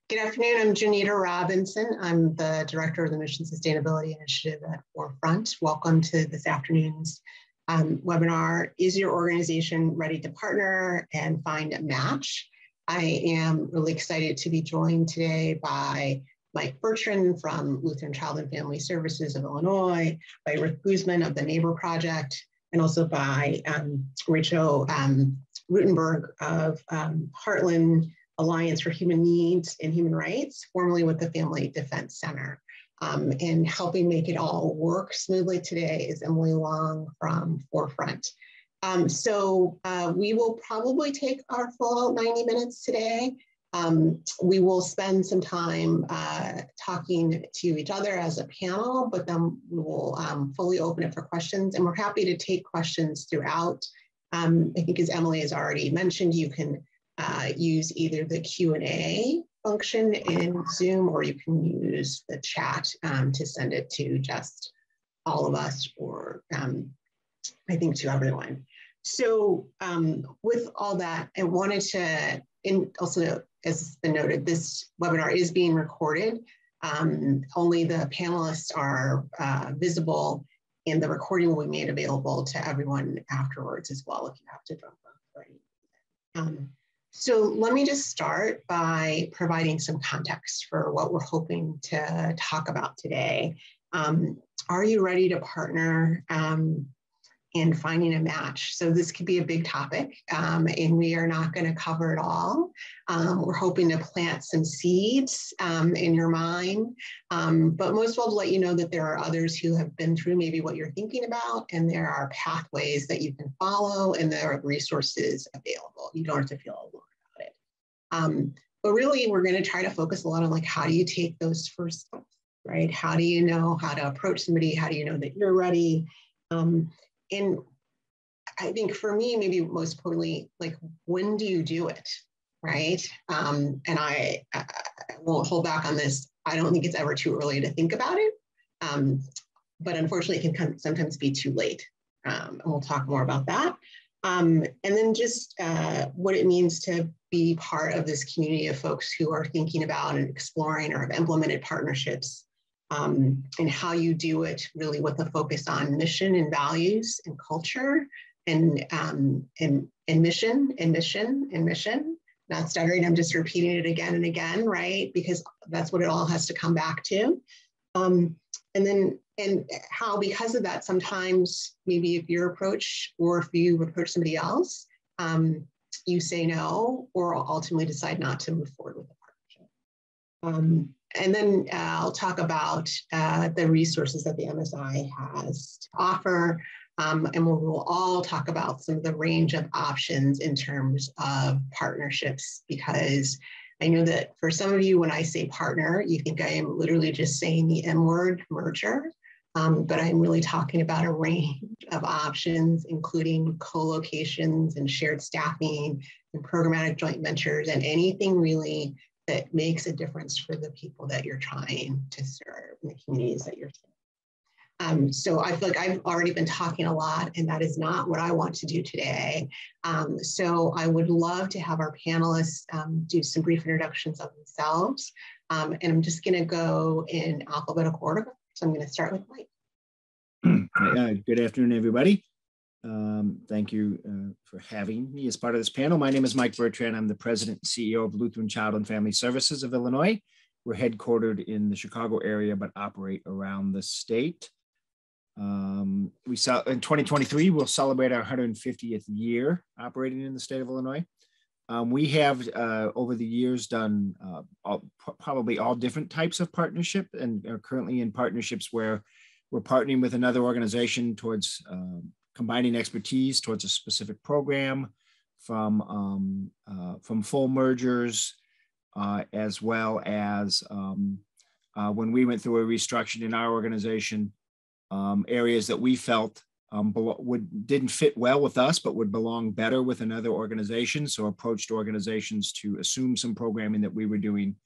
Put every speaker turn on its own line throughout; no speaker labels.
Good afternoon, I'm Janita Robinson. I'm the Director of the Mission Sustainability Initiative at Forefront. Welcome to this afternoon's webinar, Is Your Organization Ready to Partner and Find a Match? I am really excited to be joined today by Mike Bertrand from Lutheran Child and Family Services of Illinois, by Rick Guzman of the Neighbor Project, and also by Rachel Rutenberg of Heartland Alliance for Human Needs and Human Rights, formerly with the Family Defense Center. And helping make it all work smoothly today is Emily Long from Forefront. We will probably take our full 90 minutes today. We will spend some time talking to each other as a panel, but then we will fully open it for questions, and we're happy to take questions throughout. I think as Emily has already mentioned, you can use either the Q&A function in Zoom, or you can use the chat to send it to just all of us, or I think to everyone. So with all that, I wanted to, and also as has been noted, this webinar is being recorded. Only the panelists are visible, and the recording will be made available to everyone afterwards as well if you have to jump off for any reason. So let me just start by providing some context for what we're hoping to talk about today. Are you ready to partner in finding a match? So this could be a big topic, and we are not going to cover it all. We're hoping to plant some seeds in your mind, but most of all to let you know that there are others who have been through maybe what you're thinking about, and there are pathways that you can follow, and there are resources available. You don't have to feel alone about it. But really, we're going to try to focus a lot on, like, how do you take those first steps, right? How do you know how to approach somebody? How do you know that you're ready? And I think for me, maybe most importantly, like, when do you do it, right? And I won't hold back on this. I don't think it's ever too early to think about it, but unfortunately, it can sometimes be too late. And we'll talk more about that. And then just what it means to be part of this community of folks who are thinking about and exploring or have implemented partnerships. And how you do it really with a focus on mission and values and culture and mission. Not stuttering, I'm just repeating it again and again, right? Because that's what it all has to come back to. And how, because of that, sometimes maybe if your approach, or if you approach somebody else, you say no, or ultimately decide not to move forward with the partnership. And then I'll talk about the resources that the MSI has to offer, and we'll all talk about some of the range of options in terms of partnerships, because I know that for some of you, when I say partner, you think I am literally just saying the M word, merger, but I'm really talking about a range of options, including co-locations and shared staffing and programmatic joint ventures, and anything really that makes a difference for the people that you're trying to serve and the communities that you're serving. So I feel like I've already been talking a lot, and that is not what I want to do today. So I would love to have our panelists do some brief introductions of themselves. And I'm just gonna go in alphabetical order. So I'm gonna start with Mike.
Good afternoon, everybody. Thank you for having me as part of this panel. My name is Mike Bertrand. I'm the president and CEO of Lutheran Child and Family Services of Illinois. We're headquartered in the Chicago area, but operate around the state. In 2023, we'll celebrate our 150th year operating in the state of Illinois. We have, over the years, done probably all different types of partnership, and are currently in partnerships where we're partnering with another organization towards combining expertise towards a specific program, from full mergers, as well as when we went through a restructuring in our organization, areas that we felt didn't fit well with us, but would belong better with another organization. So approached organizations to assume some programming that we were doing,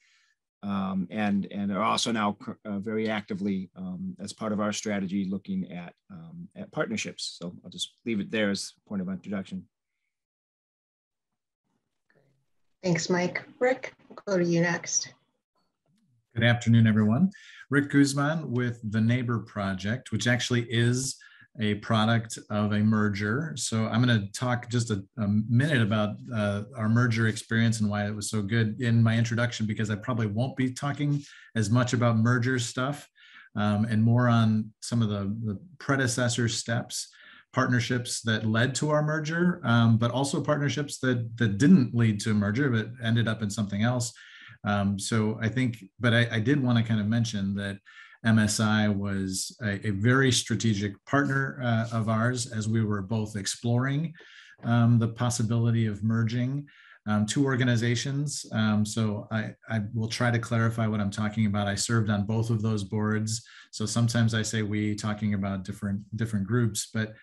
and are also now very actively, as part of our strategy, looking at partnerships. So I'll just leave it there as a point of introduction.
Thanks, Mike. Rick, we'll go to you next.
Good afternoon, everyone. Rick Guzman with the Neighbor Project, which actually is a product of a merger. So I'm going to talk just a minute about our merger experience and why it was so good in my introduction, because I probably won't be talking as much about merger stuff and more on some of the predecessor steps, partnerships that led to our merger, but also partnerships that didn't lead to a merger, but ended up in something else. So I think, but I did want to kind of mention that MSI was a very strategic partner of ours as we were both exploring the possibility of merging two organizations. So I will try to clarify what I'm talking about. I served on both of those boards. So sometimes I say we, talking about different groups, but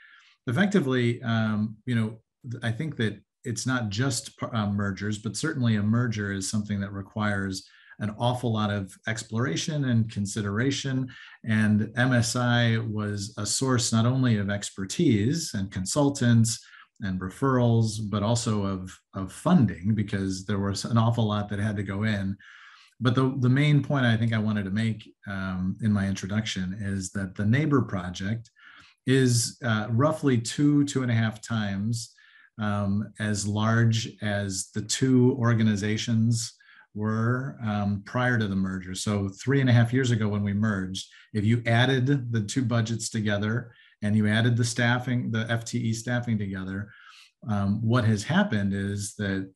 effectively, I think that it's not just mergers, but certainly a merger is something that requires an awful lot of exploration and consideration. And MSI was a source not only of expertise and consultants and referrals, but also of funding, because there was an awful lot that had to go in. But the main point I think I wanted to make in my introduction is that the Neighbor Project is roughly 2.5 times as large as the two organizations were prior to the merger. So 3.5 years ago when we merged, if you added the two budgets together and you added the staffing, the FTE staffing together, what has happened is that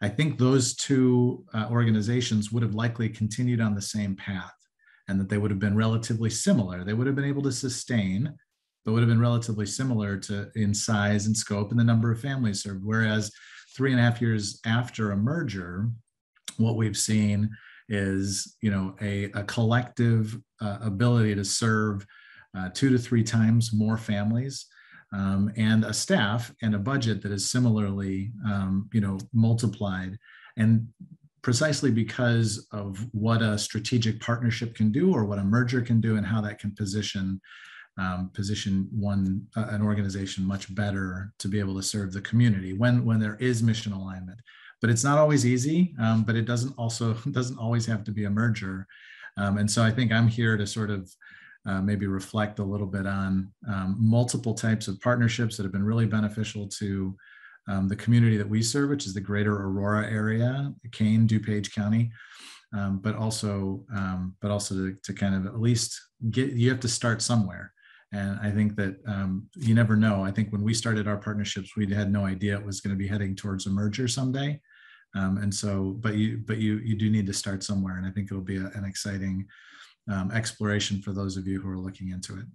I think those two organizations would have likely continued on the same path, and that they would have been relatively similar. They would have been able to sustain, but would have been relatively similar in size and scope and the number of families served. Whereas 3.5 years after a merger, what we've seen is, a collective ability to serve 2 to 3 times more families, and a staff and a budget that is similarly, multiplied. And precisely because of what a strategic partnership can do, or what a merger can do, and how that can position an organization much better to be able to serve the community when there is mission alignment. But it's not always easy, but it doesn't always have to be a merger. And so I think I'm here to sort of maybe reflect a little bit on multiple types of partnerships that have been really beneficial to the community that we serve, which is the greater Aurora area, Kane, DuPage County, but also to kind of at least you have to start somewhere. And I think that you never know. I think when we started our partnerships, we had no idea it was going to be heading towards a merger someday. And so, but you do need to start somewhere. And I think it'll be an exciting exploration for those of you who are looking into it.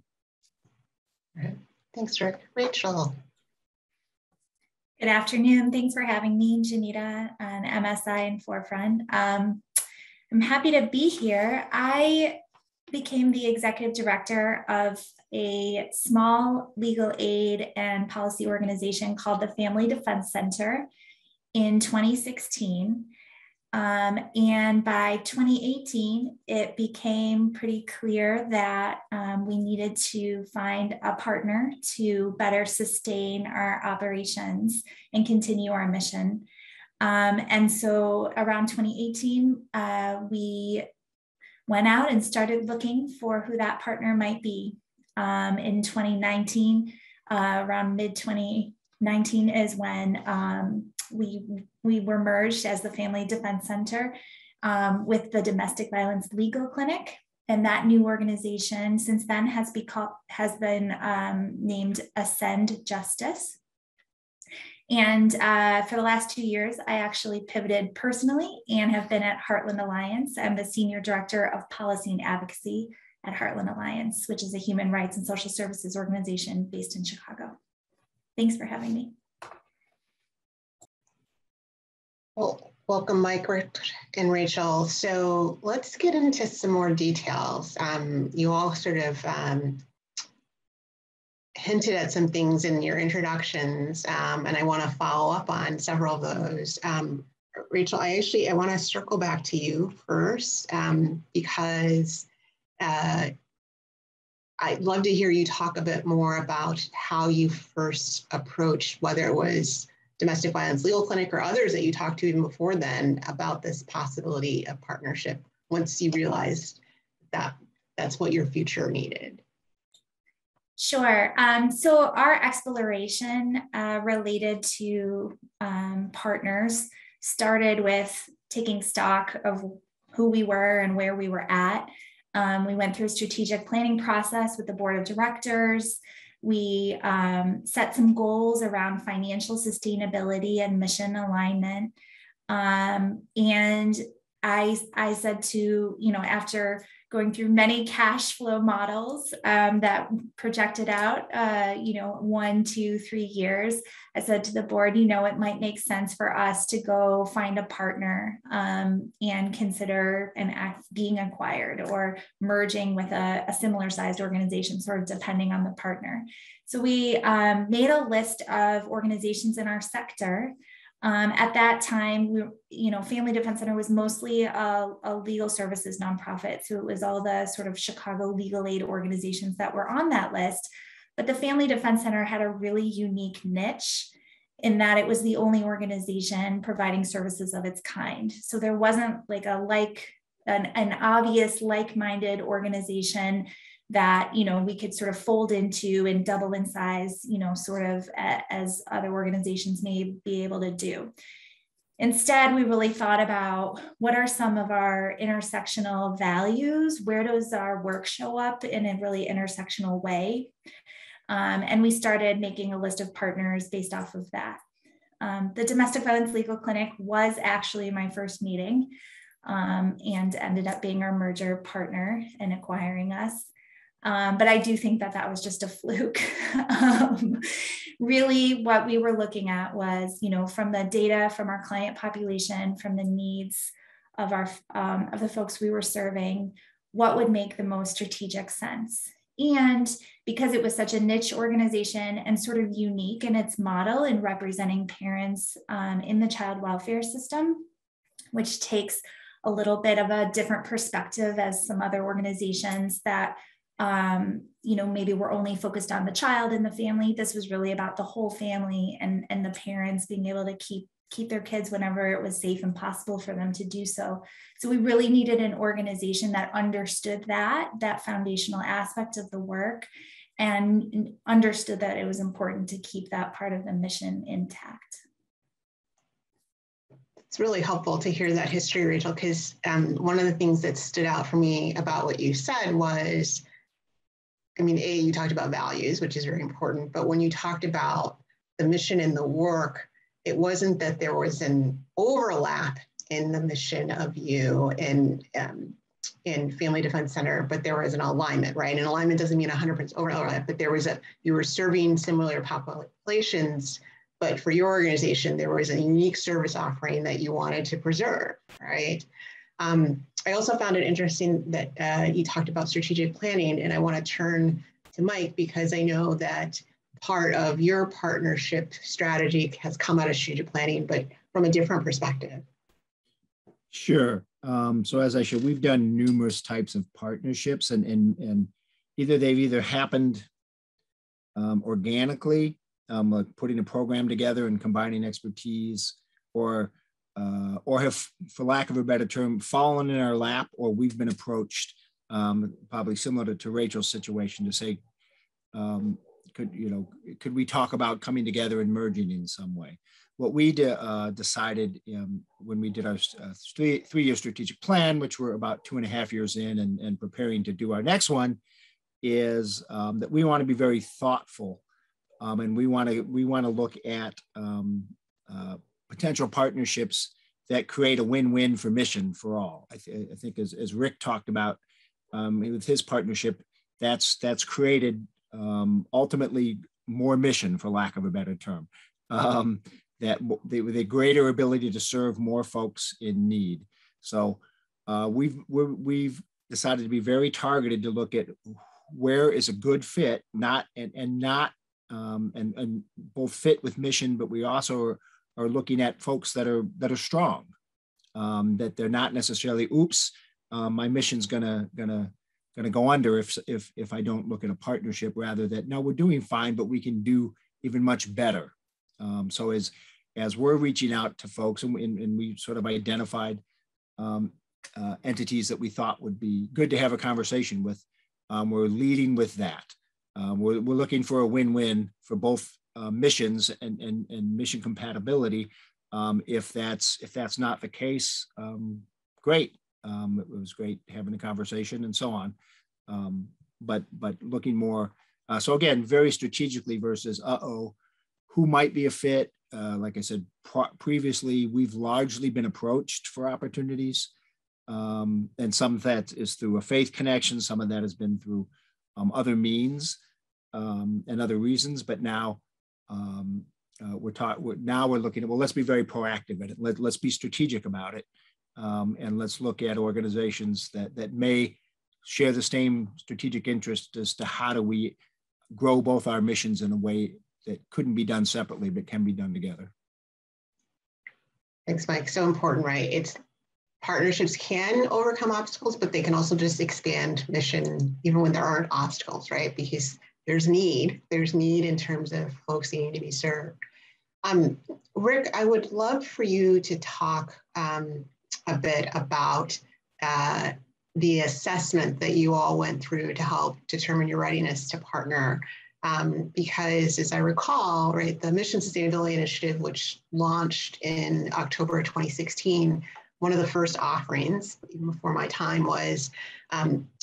All right. Thanks, Rick. Rachel.
Good afternoon. Thanks for having me, Janita, on MSI and Forefront. I'm happy to be here. I became the executive director of a small legal aid and policy organization called the Family Defense Center in 2016. And by 2018, it became pretty clear that we needed to find a partner to better sustain our operations and continue our mission. And so around 2018, we went out and started looking for who that partner might be. In 2019, around mid-2019 is when we were merged as the Family Defense Center with the Domestic Violence Legal Clinic. And that new organization since then has been named Ascend Justice. And for the last 2 years, I actually pivoted personally and have been at Heartland Alliance. I'm the Senior Director of Policy and Advocacy at Heartland Alliance, which is a human rights and social services organization based in Chicago. Thanks for having me.
Well, welcome, Mike, Rick, and Rachel. So let's get into some more details. You all sort of hinted at some things in your introductions, and I want to follow up on several of those. Rachel, I want to circle back to you first because I'd love to hear you talk a bit more about how you first approached, whether it was Domestic Violence Legal Clinic or others that you talked to even before then, about this possibility of partnership once you realized that that's what your future needed?
Sure. So our exploration related to partners started with taking stock of who we were and where we were at. We went through a strategic planning process with the board of directors. We set some goals around financial sustainability and mission alignment. And I said to, after going through many cash flow models that projected out, 1, 2, 3 years, I said to the board, it might make sense for us to go find a partner and consider being acquired or merging with a similar sized organization, sort of depending on the partner. So we made a list of organizations in our sector. At that time, Family Defense Center was mostly a legal services nonprofit. So it was all the sort of Chicago legal aid organizations that were on that list. But the Family Defense Center had a really unique niche in that it was the only organization providing services of its kind. So there wasn't like an obvious like-minded organization that, we could sort of fold into and double in size, sort of as other organizations may be able to do. Instead, we really thought about what are some of our intersectional values? Where does our work show up in a really intersectional way? And we started making a list of partners based off of that. The Domestic Violence Legal Clinic was actually my first meeting and ended up being our merger partner in acquiring us. But I do think that was just a fluke. Really, what we were looking at was, from the data from our client population, from the needs of of the folks we were serving, what would make the most strategic sense. And because it was such a niche organization and sort of unique in its model in representing parents in the child welfare system, which takes a little bit of a different perspective as some other organizations that maybe we're only focused on the child in the family. This was really about the whole family and the parents being able to keep their kids whenever it was safe and possible for them to do so. So we really needed an organization that understood that foundational aspect of the work and understood that it was important to keep that part of the mission intact.
It's really helpful to hear that history, Rachel, because one of the things that stood out for me about what you said was, you talked about values, which is very important, but when you talked about the mission and the work, it wasn't that there was an overlap in the mission of you in Family Defense Center, but there was an alignment, right? And alignment doesn't mean 100% overlap, but you were serving similar populations, but for your organization, there was a unique service offering that you wanted to preserve, right? I also found it interesting that you talked about strategic planning, and I want to turn to Mike because I know that part of your partnership strategy has come out of strategic planning, but from a different perspective.
Sure. So as I said, we've done numerous types of partnerships, and they've happened organically, like putting a program together and combining expertise, or have, for lack of a better term, fallen in our lap, or we've been approached, probably similar to Rachel's situation, to say, could we talk about coming together and merging in some way? What we decided when we did our three-year strategic plan, which we're about 2.5 years in and preparing to do our next one, is that we want to be very thoughtful, and we want to look at potential partnerships that create a win-win for mission for all. I think as Rick talked about with his partnership, that's created ultimately more mission, for lack of a better term, with a greater ability to serve more folks in need. So we've decided to be very targeted to look at where is a good fit, and both fit with mission, but we also are looking at folks that are strong, that they're not necessarily, my mission's gonna go under if I don't look at a partnership, rather that, no, we're doing fine, but we can do even much better. So as we're reaching out to folks, and we sort of identified entities that we thought would be good to have a conversation with. We're leading with that. We're looking for a win-win for both missions and mission compatibility. If that's not the case, great. It was great having a conversation and so on. But looking more, so again, very strategically versus who might be a fit. Like I said previously, we've largely been approached for opportunities. And some of that is through a faith connection. Some of that has been through other means and other reasons. But now we're looking at, well, let's be very proactive at it. Let's be strategic about it. And let's look at organizations that may share the same strategic interest as to how do we grow both our missions in a way that couldn't be done separately, but can be done together.
Thanks, Mike. So important, right? Partnerships can overcome obstacles, but they can also just expand mission even when there aren't obstacles, right? Because there's need in terms of folks needing to be served. Rick, I would love for you to talk a bit about the assessment that you all went through to help determine your readiness to partner. Because as I recall, right, the Mission Sustainability Initiative, which launched in October 2016, one of the first offerings, even before my time, was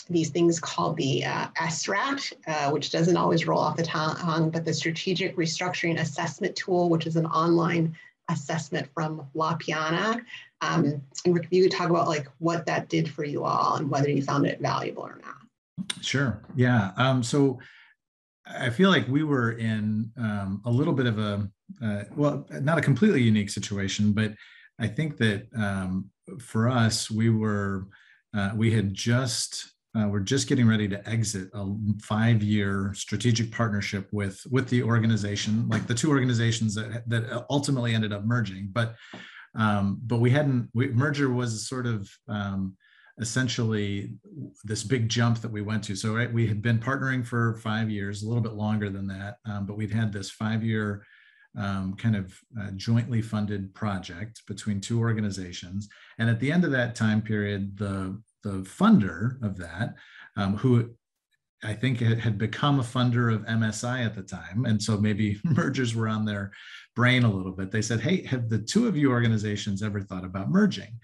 these things called the SRAT, which doesn't always roll off the tongue, but the Strategic Restructuring Assessment Tool, which is an online assessment from La Piana. And Rick, if you could talk about like what that did for you all and whether you found it valuable or not.
Sure. Yeah. So I feel like we were in a little bit of a, well, not a completely unique situation, but I think that for us, we're just getting ready to exit a 5-year strategic partnership with the organization, like the two organizations that ultimately ended up merging. But merger was sort of essentially this big jump that we went to. So right, we had been partnering for 5 years, a little bit longer than that, but we'd had this 5-year kind of jointly funded project between two organizations. And at the end of that time period, the funder of that, who I think had become a funder of MSI at the time, and so maybe mergers were on their brain a little bit, they said, hey, have the two of you organizations ever thought about merging?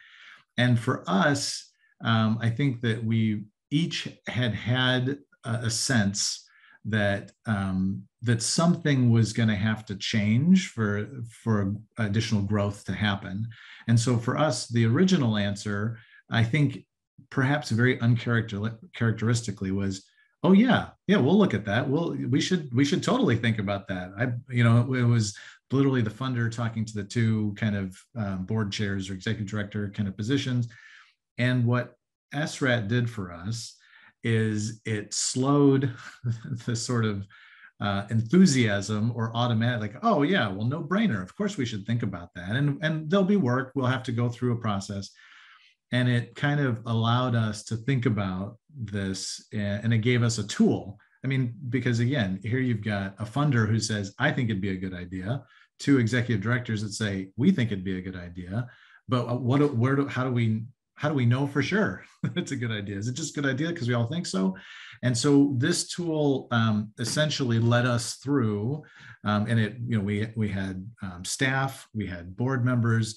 And for us, I think that we each had a sense that that something was going to have to change for additional growth to happen. And so for us, the original answer, I think perhaps very uncharacteristically, was, oh yeah, we'll look at that. We should totally think about that. It was literally the funder talking to the two kind of board chairs or executive director kind of positions. And what SRAT did for us is it slowed the sort of enthusiasm or automatic, like, oh yeah, well, no brainer. Of course we should think about that. And there'll be work. We'll have to go through a process. And it kind of allowed us to think about this, and it gave us a tool. I mean, because again, here you've got a funder who says, I think it'd be a good idea. Two executive directors that say, we think it'd be a good idea. But how do we know for sure it's a good idea? Is it just a good idea because we all think so? And so this tool essentially led us through, and we had staff, we had board members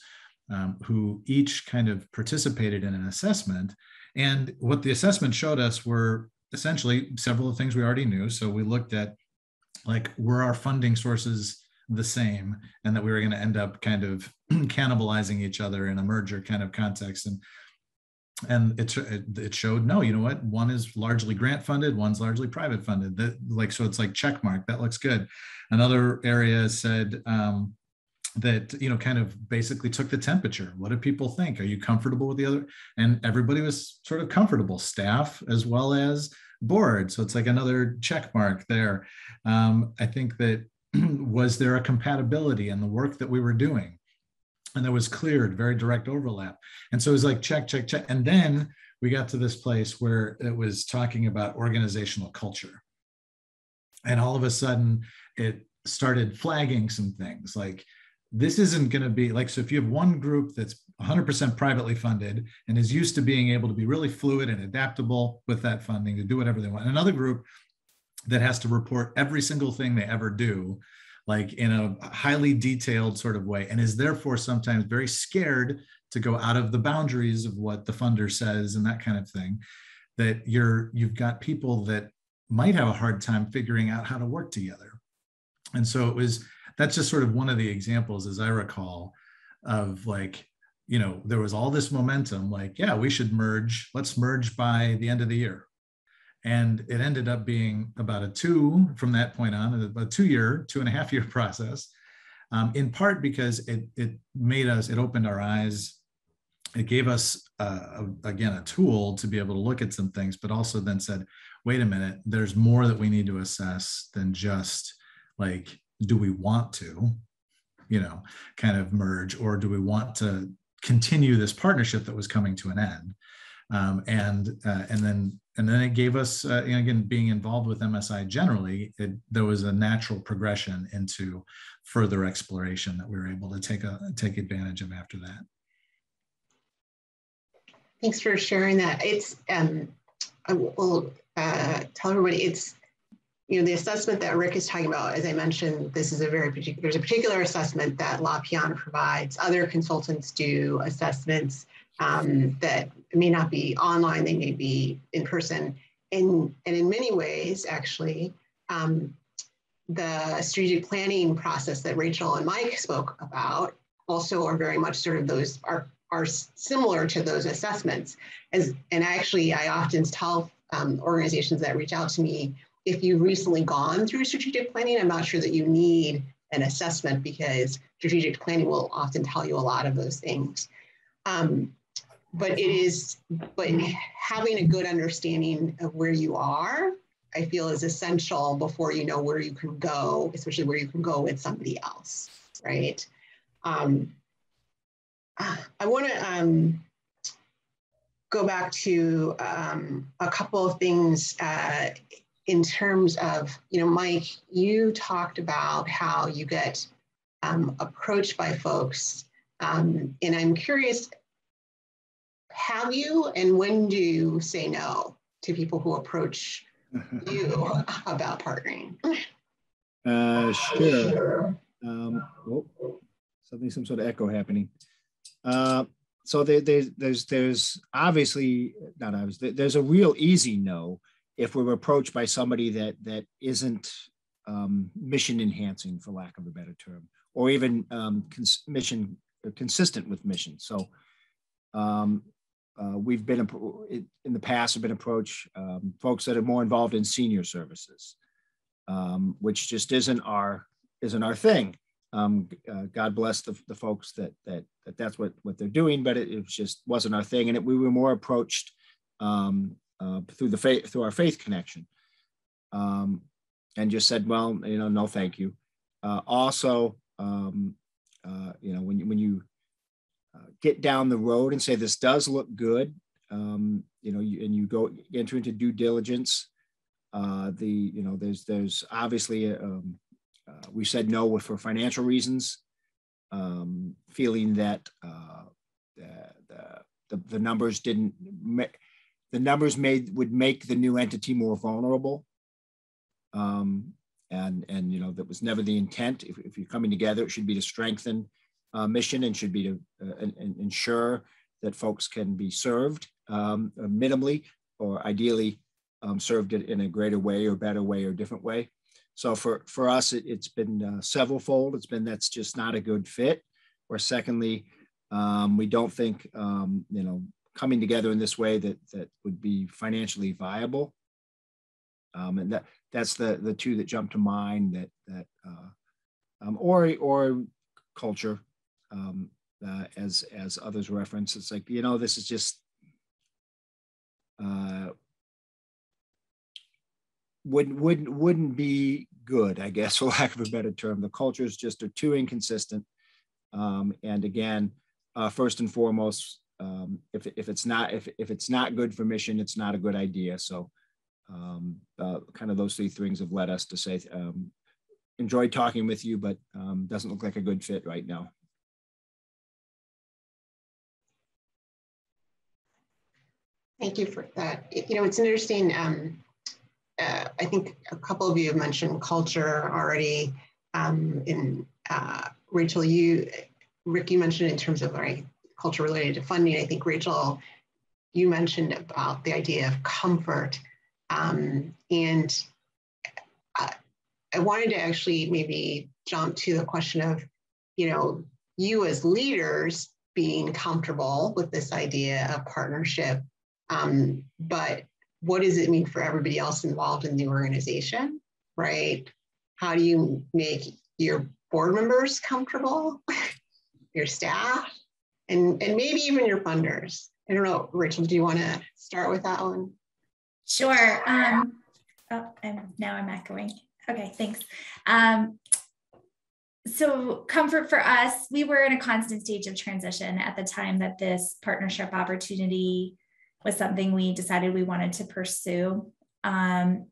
who each kind of participated in an assessment. And what the assessment showed us were essentially several of the things we already knew. So we looked at, like, were our funding sources the same, and that we were going to end up kind of cannibalizing each other in a merger kind of context. And it showed, no, you know what? One is largely grant funded, one's largely private funded. So it's like check mark, that looks good. Another area said that, kind of basically took the temperature. What do people think? Are you comfortable with the other? And everybody was sort of comfortable, staff as well as board. So it's like another check mark there. I think that was there a compatibility in the work that we were doing? And there was cleared, very direct overlap. And so it was like, check, check, check. And then we got to this place where it was talking about organizational culture. And all of a sudden it started flagging some things like, this isn't going to be like, so if you have one group that's 100% privately funded and is used to being able to be really fluid and adaptable with that funding to do whatever they want. And another group that has to report every single thing they ever do, like in a highly detailed sort of way, and is therefore sometimes very scared to go out of the boundaries of what the funder says and that kind of thing. That you've got people that might have a hard time figuring out how to work together. And so that's just sort of one of the examples, as I recall, of like, there was all this momentum, like, yeah, we should merge, let's merge by the end of the year. And it ended up being about from that point on, about 2.5 year process, in part because it opened our eyes. It gave us, again, a tool to be able to look at some things, but also then said, wait a minute, there's more that we need to assess than just like, do we want to, kind of merge, or do we want to continue this partnership that was coming to an end? And then it gave us, again, being involved with MSI generally, there was a natural progression into further exploration that we were able to take advantage of after that.
Thanks for sharing that. It's, I will tell everybody, it's, the assessment that Rick is talking about, as I mentioned, there's a particular assessment that La Piana provides. Other consultants do assessments that may not be online, they may be in person. And in many ways, actually, the strategic planning process that Rachel and Mike spoke about also are very much sort of those are similar to those assessments. And actually, I often tell organizations that reach out to me, if you've recently gone through strategic planning, I'm not sure that you need an assessment, because strategic planning will often tell you a lot of those things. But having a good understanding of where you are, I feel, is essential before you know where you can go, especially where you can go with somebody else, right? I want to go back to a couple of things in terms of, Mike, you talked about how you get approached by folks, and I'm curious, have you, and when do you say no to people who approach you about partnering?
Sure. Some sort of echo happening. So there's obviously, not obviously, there's a real easy no if we're approached by somebody that isn't mission enhancing, for lack of a better term, or even mission consistent with mission. So we've been in the past have been approached folks that are more involved in senior services, which just isn't our thing. God bless the folks that's what they're doing, but it just wasn't our thing, and we were more approached through our faith connection, and just said, well, no, thank you. Also, when you get down the road and say this does look good, and you go enter into due diligence, there's obviously we said no for financial reasons, feeling that the numbers would make the new entity more vulnerable, and that was never the intent. If you're coming together, it should be to strengthen mission, and should be to ensure that folks can be served minimally, or ideally served in a greater way, or better way, or different way. So for us, it's been several-fold. It's been that's just not a good fit. Or secondly, we don't think coming together in this way that would be financially viable. And that's the two that jump to mind. Or culture, as others reference. It's like, this is just wouldn't be good, I guess, for lack of a better term. The cultures just are too inconsistent. And again, first and foremost, if it's not good for mission, it's not a good idea. So kind of those three things have led us to say, enjoyed talking with you, but doesn't look like a good fit right now.
Thank you for that. It's interesting. I think a couple of you have mentioned culture already. Rachel, Rick, you mentioned in terms of culture related to funding. I think Rachel, you mentioned about the idea of comfort. And I wanted to actually maybe jump to the question of, you as leaders being comfortable with this idea of partnership, but what does it mean for everybody else involved in the organization, right? How do you make your board members comfortable, your staff, and maybe even your funders? I don't know, Rachel, do you want to start with that one?
Sure. Now I'm echoing. Okay, thanks. So comfort for us, we were in a constant stage of transition at the time that this partnership opportunity was something we decided we wanted to pursue.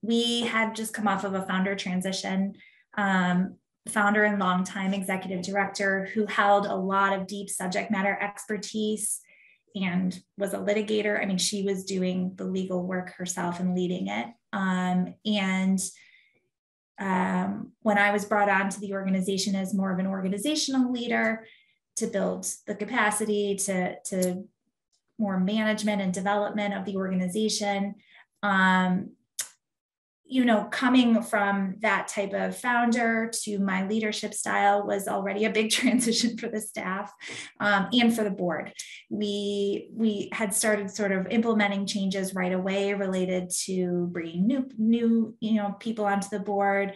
We had just come off of a founder transition, founder and longtime executive director who held a lot of deep subject matter expertise and was a litigator. I mean, she was doing the legal work herself and leading it. When I was brought on to the organization as more of an organizational leader to build the capacity to more management and development of the organization, coming from that type of founder to my leadership style was already a big transition for the staff and for the board. We had started sort of implementing changes right away related to bringing new people onto the board.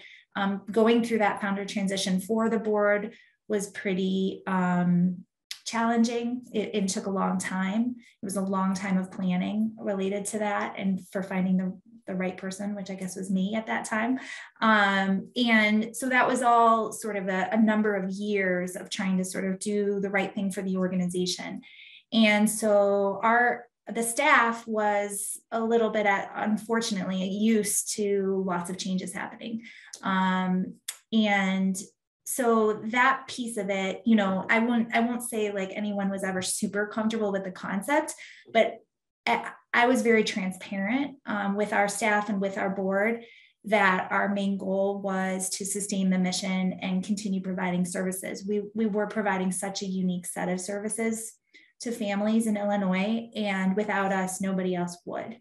Going through that founder transition for the board was pretty challenging. It took a long time. It was a long time of planning related to that and for finding the right person, which I guess was me at that time. And so that was all sort of a number of years of trying to sort of do the right thing for the organization. And so the staff was a little bit unfortunately used to lots of changes happening. And so that piece of it, I won't say like anyone was ever super comfortable with the concept, but I was very transparent with our staff and with our board that our main goal was to sustain the mission and continue providing services. We were providing such a unique set of services to families in Illinois, and without us, nobody else would.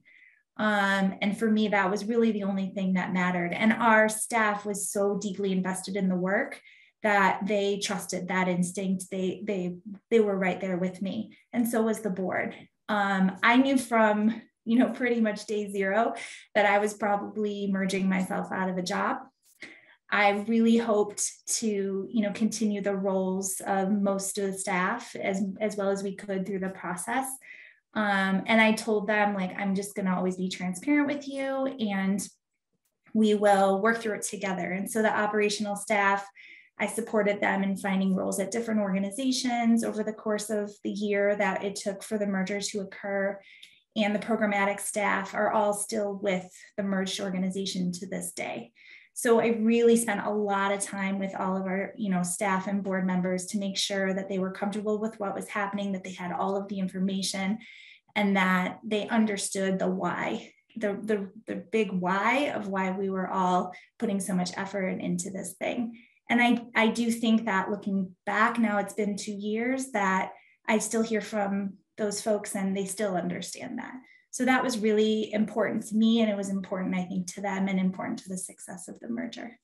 And for me, that was really the only thing that mattered. And our staff was so deeply invested in the work that they trusted that instinct. They were right there with me. And so was the board. I knew from, pretty much day zero that I was probably merging myself out of a job. I really hoped to, continue the roles of most of the staff as well as we could through the process. And I told them, I'm just going to always be transparent with you and we will work through it together. And so the operational staff, I supported them in finding roles at different organizations over the course of the year that it took for the merger to occur. And the programmatic staff are all still with the merged organization to this day. So I really spent a lot of time with all of our, staff and board members to make sure that they were comfortable with what was happening, that they had all of the information, and that they understood the why, the big why of why we were all putting so much effort into this thing. And I do think that looking back now, it's been 2 years, that I still hear from those folks and they still understand that. So that was really important to me, and it was important, I think, to them and important to the success of the merger.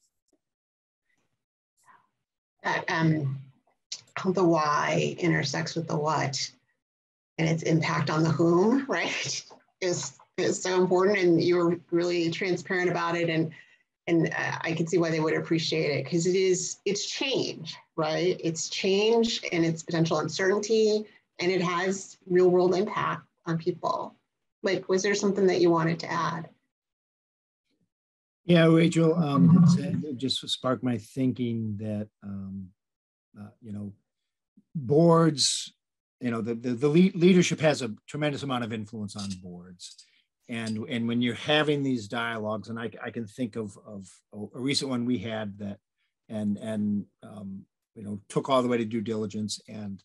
That the why intersects with the what and its impact on the whom, right, is so important. And you were really transparent about it. And I can see why they would appreciate it, because it's change, right? It's change and it's potential uncertainty, and it has real world impact on people. Was there something that you wanted to add?
Yeah, Rachel, it just sparked my thinking that, boards, the leadership has a tremendous amount of influence on boards. And when you're having these dialogues, and I can think of a recent one we had that, and took all the way to due diligence, and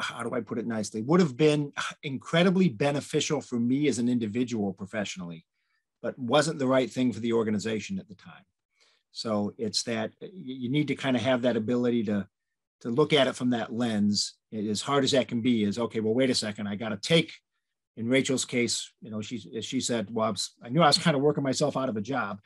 how do I put it nicely, would have been incredibly beneficial for me as an individual professionally, but wasn't the right thing for the organization at the time. So it's that you need to kind of have that ability to look at it from that lens, as hard as that can be, is, okay, well, wait a second, I got to take, in Rachel's case, you know, she said, well, I knew I was kind of working myself out of a job.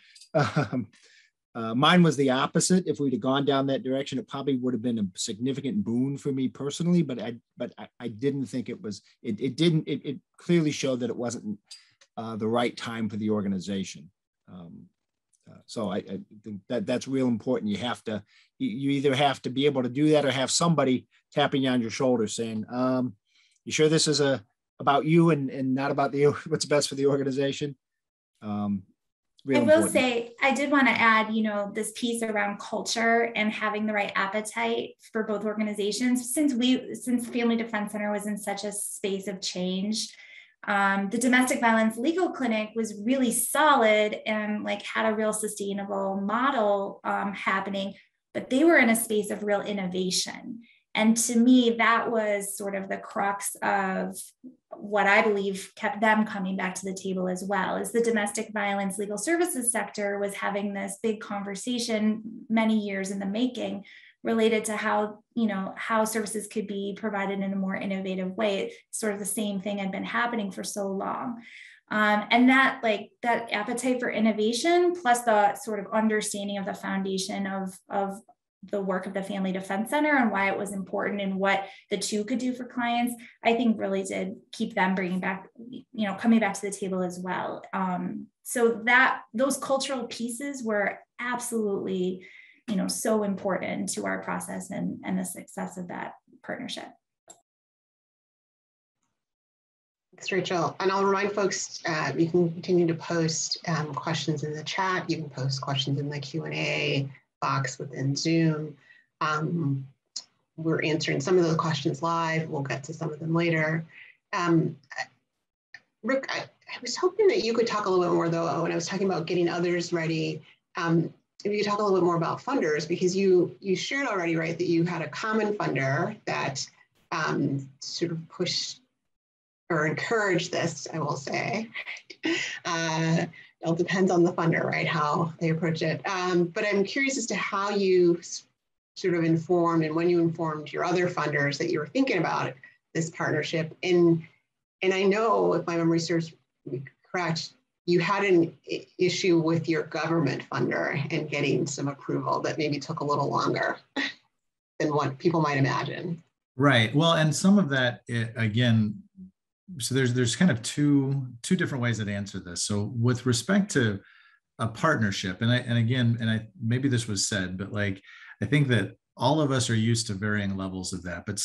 Mine was the opposite. If we'd have gone down that direction, it probably would have been a significant boon for me personally, but I didn't think it was, it clearly showed that it wasn't the right time for the organization. So I think that's real important. You either have to be able to do that or have somebody tapping you on your shoulder saying, you sure this is about you and not about what's best for the organization?
I will say, I did want to add, you know, this piece around culture and having the right appetite for both organizations. Since Family Defense Center was in such a space of change, the domestic violence legal clinic was really solid and like had a real sustainable model happening, but they were in a space of real innovation. And to me, that was sort of the crux of what I believe kept them coming back to the table as well, is the domestic violence legal services sector was having this big conversation many years in the making related to how services could be provided in a more innovative way. Sort of the same thing had been happening for so long. And that appetite for innovation, plus the sort of understanding of the foundation of the work of the Family Defense Center and why it was important and what the two could do for clients, I think really did keep them coming back to the table as well. So that those cultural pieces were absolutely, so important to our process and the success of that partnership.
Thanks, Rachel. And I'll remind folks, you can continue to post questions in the chat. You can post questions in the Q&A box within Zoom. We're answering some of those questions live. We'll get to some of them later. Rick, I was hoping that you could talk a little bit more, though, when I was talking about getting others ready. If you could talk a little bit more about funders, because you shared already, right, that you had a common funder that sort of pushed or encouraged this, I will say. It all depends on the funder, right, how they approach it. But I'm curious as to how you sort of informed and when you informed your other funders that you were thinking about this partnership. And I know, if my memory serves me correct, you had an issue with your government funder and getting some approval that maybe took a little longer than what people might imagine.
Right. Well, and some of that, again, so there's kind of two different ways to answer this. So with respect to a partnership, and maybe this was said, but like, I think that all of us are used to varying levels of that. But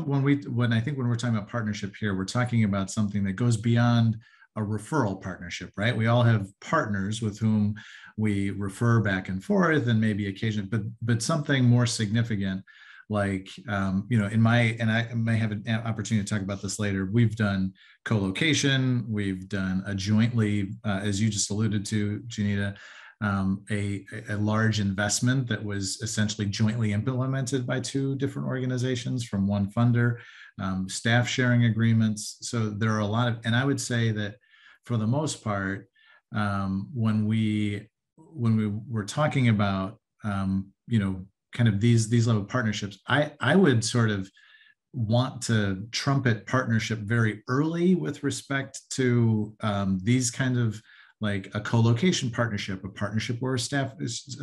when we're talking about partnership here, we're talking about something that goes beyond a referral partnership, right? We all have partners with whom we refer back and forth, and maybe occasionally, but something more significant. Like, I may have an opportunity to talk about this later. We've done co-location. We've done a jointly, as you just alluded to, Janita, a large investment that was essentially jointly implemented by two different organizations from one funder, staff sharing agreements. So there are a lot of, and I would say that for the most part, when we were talking about, kind of these level of partnerships, I would sort of want to trumpet partnership very early with respect to these kind of like a co-location partnership, a partnership where staff is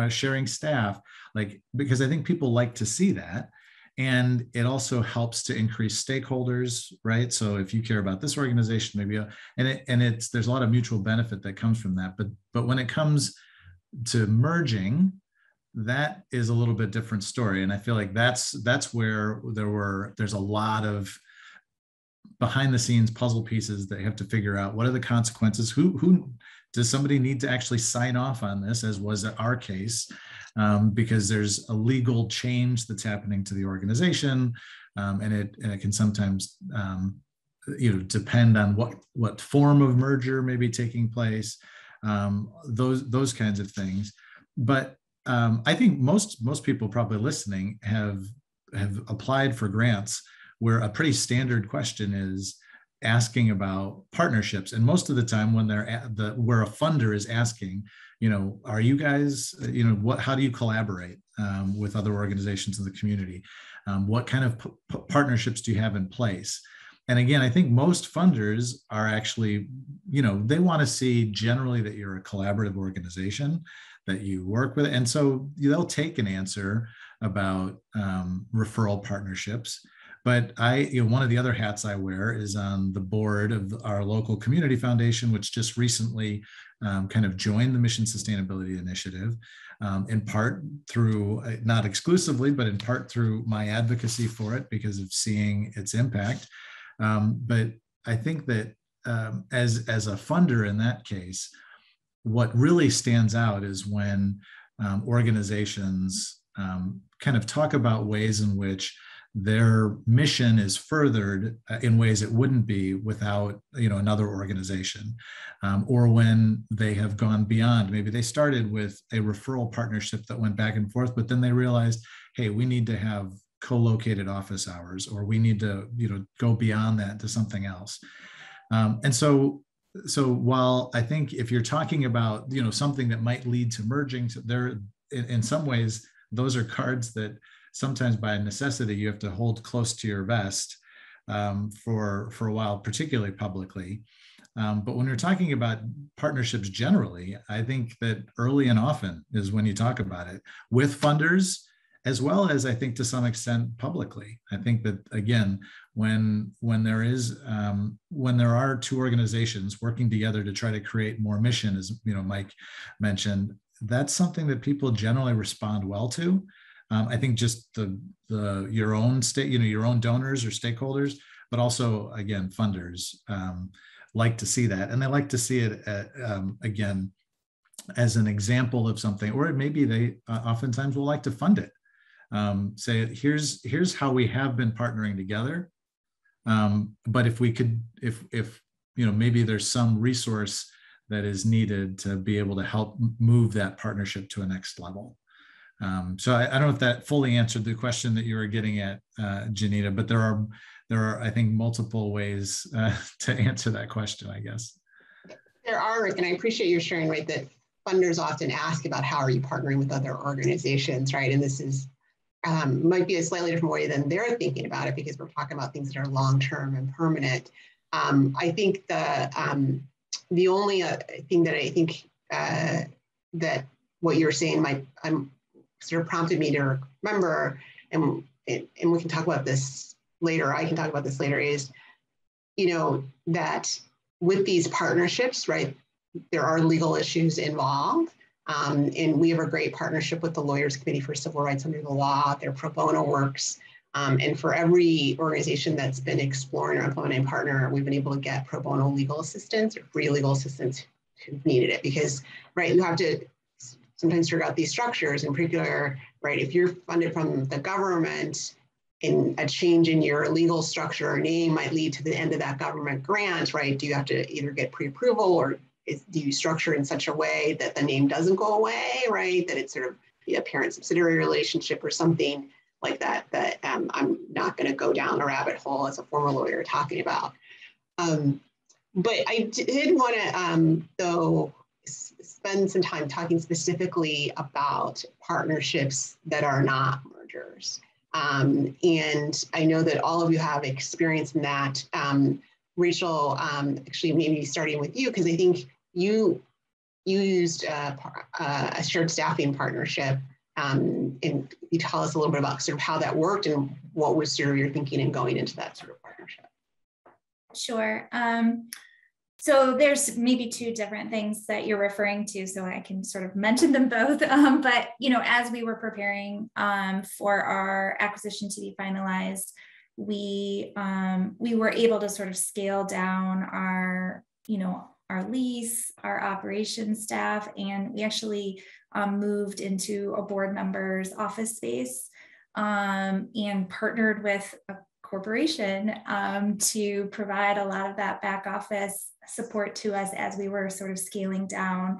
sharing staff, like, because I think people like to see that. And it also helps to increase stakeholders, right? So if you care about this organization, maybe, there's a lot of mutual benefit that comes from that. But when it comes to merging, that is a little bit different story. And I feel like that's where there's a lot of behind the scenes puzzle pieces that you have to figure out. What are the consequences? Who does somebody need to actually sign off on this, as was our case? Because there's a legal change that's happening to the organization. And it can sometimes, depend on what form of merger may be taking place, those kinds of things. But I think most people probably listening have have applied for grants where a pretty standard question is asking about partnerships. And most of the time when they're where a funder is asking, are you guys, how do you collaborate with other organizations in the community? What kind of partnerships do you have in place? And again, I think most funders are actually, they want to see generally that you're a collaborative organization, that you work with. And so they'll take an answer about referral partnerships. But one of the other hats I wear is on the board of our local community foundation, which just recently kind of joined the Mission Sustainability Initiative, in part through, not exclusively, but in part through my advocacy for it because of seeing its impact. But I think that as a funder in that case, what really stands out is when organizations kind of talk about ways in which their mission is furthered in ways it wouldn't be without another organization, or when they have gone beyond. Maybe they started with a referral partnership that went back and forth, but then they realized, hey, we need to have co-located office hours, or we need to go beyond that to something else. And so while I think if you're talking about something that might lead to merging, there in some ways those are cards that sometimes by necessity you have to hold close to your vest for a while, particularly publicly. But when you're talking about partnerships generally, I think that early and often is when you talk about it with funders, as well as I think to some extent publicly. I think that again, when there are two organizations working together to try to create more mission, as Mike mentioned, that's something that people generally respond well to. I think just your own state, your own donors or stakeholders, but also again funders like to see that, and they like to see it again as an example of something, or maybe they oftentimes will like to fund it. Say here's how we have been partnering together, but if we could, if maybe there's some resource that is needed to be able to help move that partnership to a next level. So I don't know if that fully answered the question that you were getting at, Janita, but there are I think multiple ways to answer that question, I guess.
There are, and I appreciate you sharing, right, that funders often ask about how are you partnering with other organizations, right? And this is might be a slightly different way than they're thinking about it, because we're talking about things that are long-term and permanent. I think the only thing that I think that what you're saying might sort of prompted me to remember, and we can talk about this later, I can talk about this later, is, that with these partnerships, right, there are legal issues involved. And we have a great partnership with the Lawyers Committee for Civil Rights Under the Law. Their pro bono works. And for every organization that's been exploring or implementing partner, we've been able to get pro bono legal assistance or free legal assistance who've needed it. Because, right, you have to sometimes figure out these structures. In particular, right, if you're funded from the government, and a change in your legal structure or name might lead to the end of that government grant, right? Do you have to either get pre-approval, or do you structure in such a way that the name doesn't go away, right? That it's sort of a parent-subsidiary relationship or something like that, that I'm not going to go down a rabbit hole as a former lawyer talking about. But I did want to, though, spend some time talking specifically about partnerships that are not mergers. And I know that all of you have experience in that. Rachel, actually maybe starting with you, because I think you used a shared staffing partnership, and you tell us a little bit about sort of how that worked and what was sort of your thinking in going into that sort of partnership.
Sure. So there's maybe two different things that you're referring to, so I can sort of mention them both. But as we were preparing for our acquisition to be finalized, we were able to sort of scale down our lease, our operations staff, and we actually moved into a board member's office space and partnered with a corporation to provide a lot of that back office support to us as we were sort of scaling down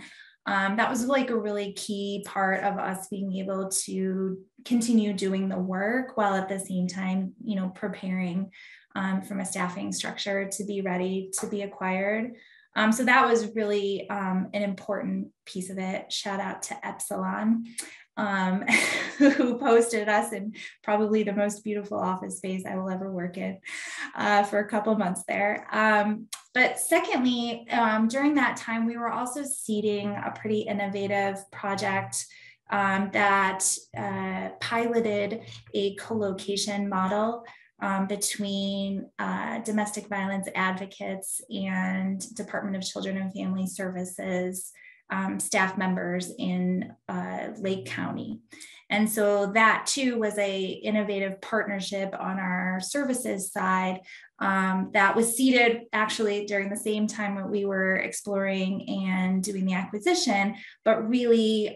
That was like a really key part of us being able to continue doing the work while at the same time, preparing from a staffing structure to be ready to be acquired. So that was really an important piece of it. Shout out to Epsilon, who posted us in probably the most beautiful office space I will ever work in for a couple months there. But secondly, during that time, we were also seeding a pretty innovative project that piloted a co-location model between domestic violence advocates and Department of Children and Family Services staff members in Lake County. And so that too was a innovative partnership on our services side that was seeded actually during the same time that we were exploring and doing the acquisition, but really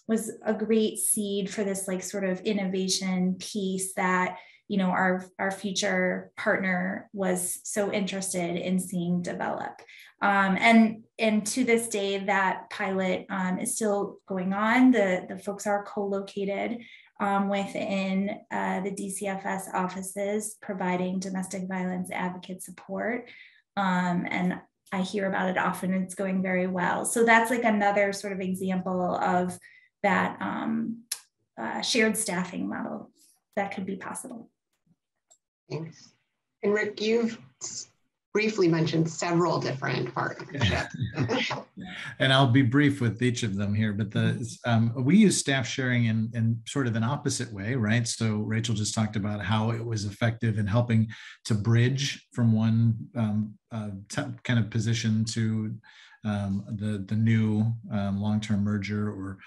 was a great seed for this like sort of innovation piece that our future partner was so interested in seeing develop. And to this day, that pilot is still going on. The folks are co-located within the DCFS offices, providing domestic violence advocate support. And I hear about it often. It's going very well. So that's like another sort of example of that shared staffing model that could be possible.
Thanks. And Rick, you've briefly mentioned several different partnerships.
And I'll be brief with each of them here, but we use staff sharing in sort of an opposite way, right? So Rachel just talked about how it was effective in helping to bridge from one kind of position to the new long-term merger, or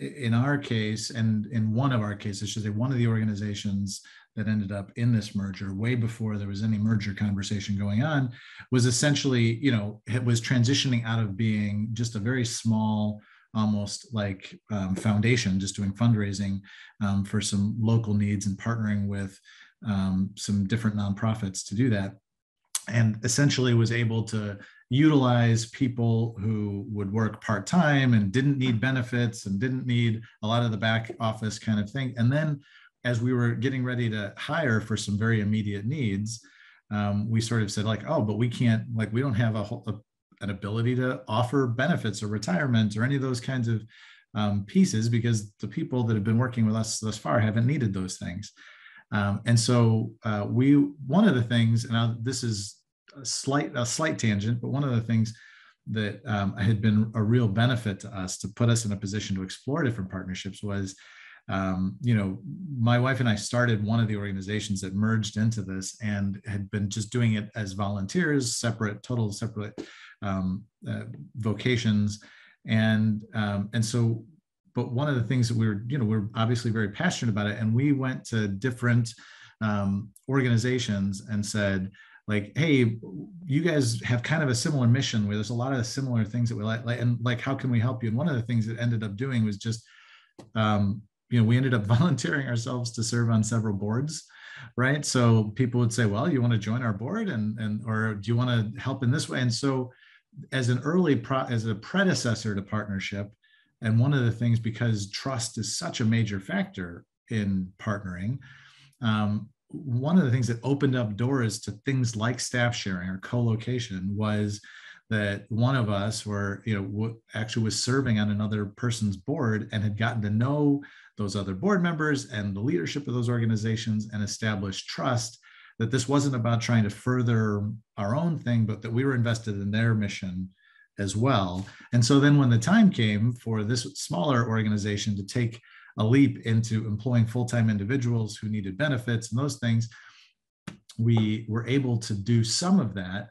in our case, and in one of our cases, I should say, one of the organizations that ended up in this merger way before there was any merger conversation going on was essentially, it was transitioning out of being just a very small, almost like foundation, just doing fundraising for some local needs and partnering with some different nonprofits to do that. And essentially was able to utilize people who would work part-time and didn't need benefits and didn't need a lot of the back office kind of thing. And then as we were getting ready to hire for some very immediate needs, we sort of said like, oh, but we can't, like, we don't have an ability to offer benefits or retirement or any of those kinds of pieces, because the people that have been working with us thus far haven't needed those things. And so one of the things, and this is a slight tangent, but one of the things that had been a real benefit to us to put us in a position to explore different partnerships was, my wife and I started one of the organizations that merged into this and had been just doing it as volunteers, total separate vocations. And so, but one of the things that we're obviously very passionate about it. And we went to different organizations and said, like, hey, you guys have kind of a similar mission where there's a lot of similar things that we like, and like, how can we help you? And one of the things that ended up doing was just, we ended up volunteering ourselves to serve on several boards, right? So people would say, well, you want to join our board or do you want to help in this way? And so as as a predecessor to partnership, and one of the things, because trust is such a major factor in partnering, one of the things that opened up doors to things like staff sharing or co-location was that one of us actually was serving on another person's board and had gotten to know those other board members and the leadership of those organizations and established trust that this wasn't about trying to further our own thing, but that we were invested in their mission as well. And so then when the time came for this smaller organization to take a leap into employing full-time individuals who needed benefits and those things, we were able to do some of that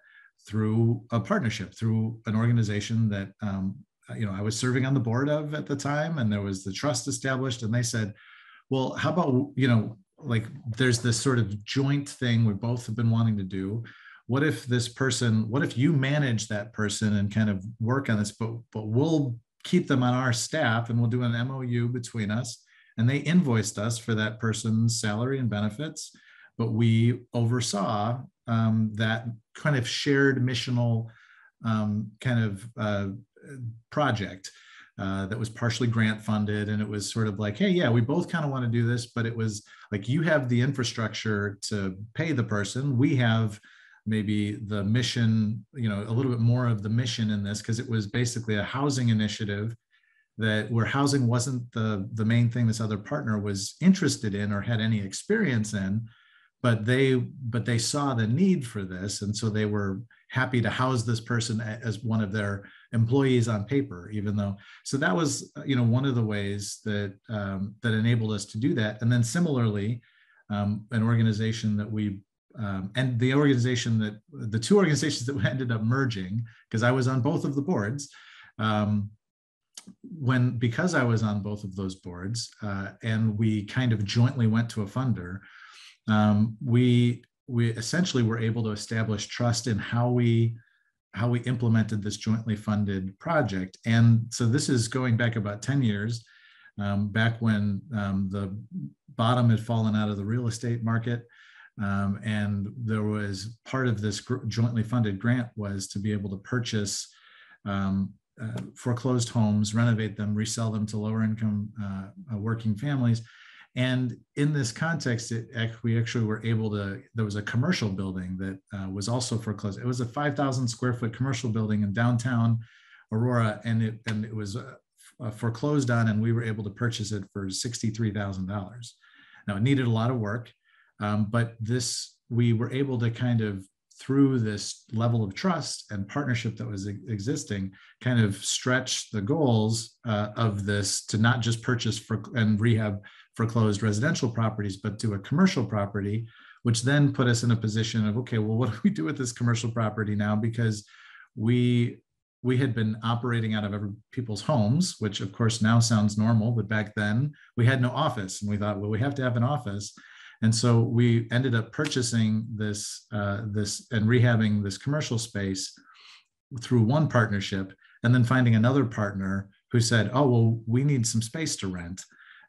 through a partnership, through an organization that I was serving on the board of at the time, and there was the trust established. And they said, well, how about, like, there's this sort of joint thing we both have been wanting to do. What if you manage that person and kind of work on this, but we'll keep them on our staff and we'll do an MOU between us, and they invoiced us for that person's salary and benefits, but we oversaw that kind of shared missional kind of project that was partially grant funded. And it was sort of like, hey, yeah, we both kind of want to do this, but it was like, you have the infrastructure to pay the person. We have maybe the mission, a little bit more of the mission in this, because it was basically a housing initiative where housing wasn't the main thing this other partner was interested in or had any experience in, but they saw the need for this. And so they were happy to house this person as one of their employees on paper, even though, so that was, one of the ways that enabled us to do that. And then similarly, an organization that and the two organizations that we ended up merging, because I was on both of the boards, because I was on both of those boards, and we kind of jointly went to a funder, we essentially were able to establish trust in how we implemented this jointly funded project. And so this is going back about 10 years, back when the bottom had fallen out of the real estate market. And there was part of this jointly funded grant was to be able to purchase foreclosed homes, renovate them, resell them to lower income working families. And in this context, we actually were able to, there was a commercial building that was also foreclosed. It was a 5,000 square foot commercial building in downtown Aurora, and it was foreclosed on, and we were able to purchase it for $63,000. Now, it needed a lot of work, but we were able to kind of, through this level of trust and partnership that was existing, kind of stretch the goals of this to not just purchase and rehab foreclosed residential properties, but to a commercial property, which then put us in a position of, okay, well, what do we do with this commercial property now? Because we had been operating out of people's homes, which of course now sounds normal, but back then we had no office, and we thought, well, we have to have an office. And so we ended up purchasing this and rehabbing this commercial space through one partnership, and then finding another partner who said, oh, well, we need some space to rent.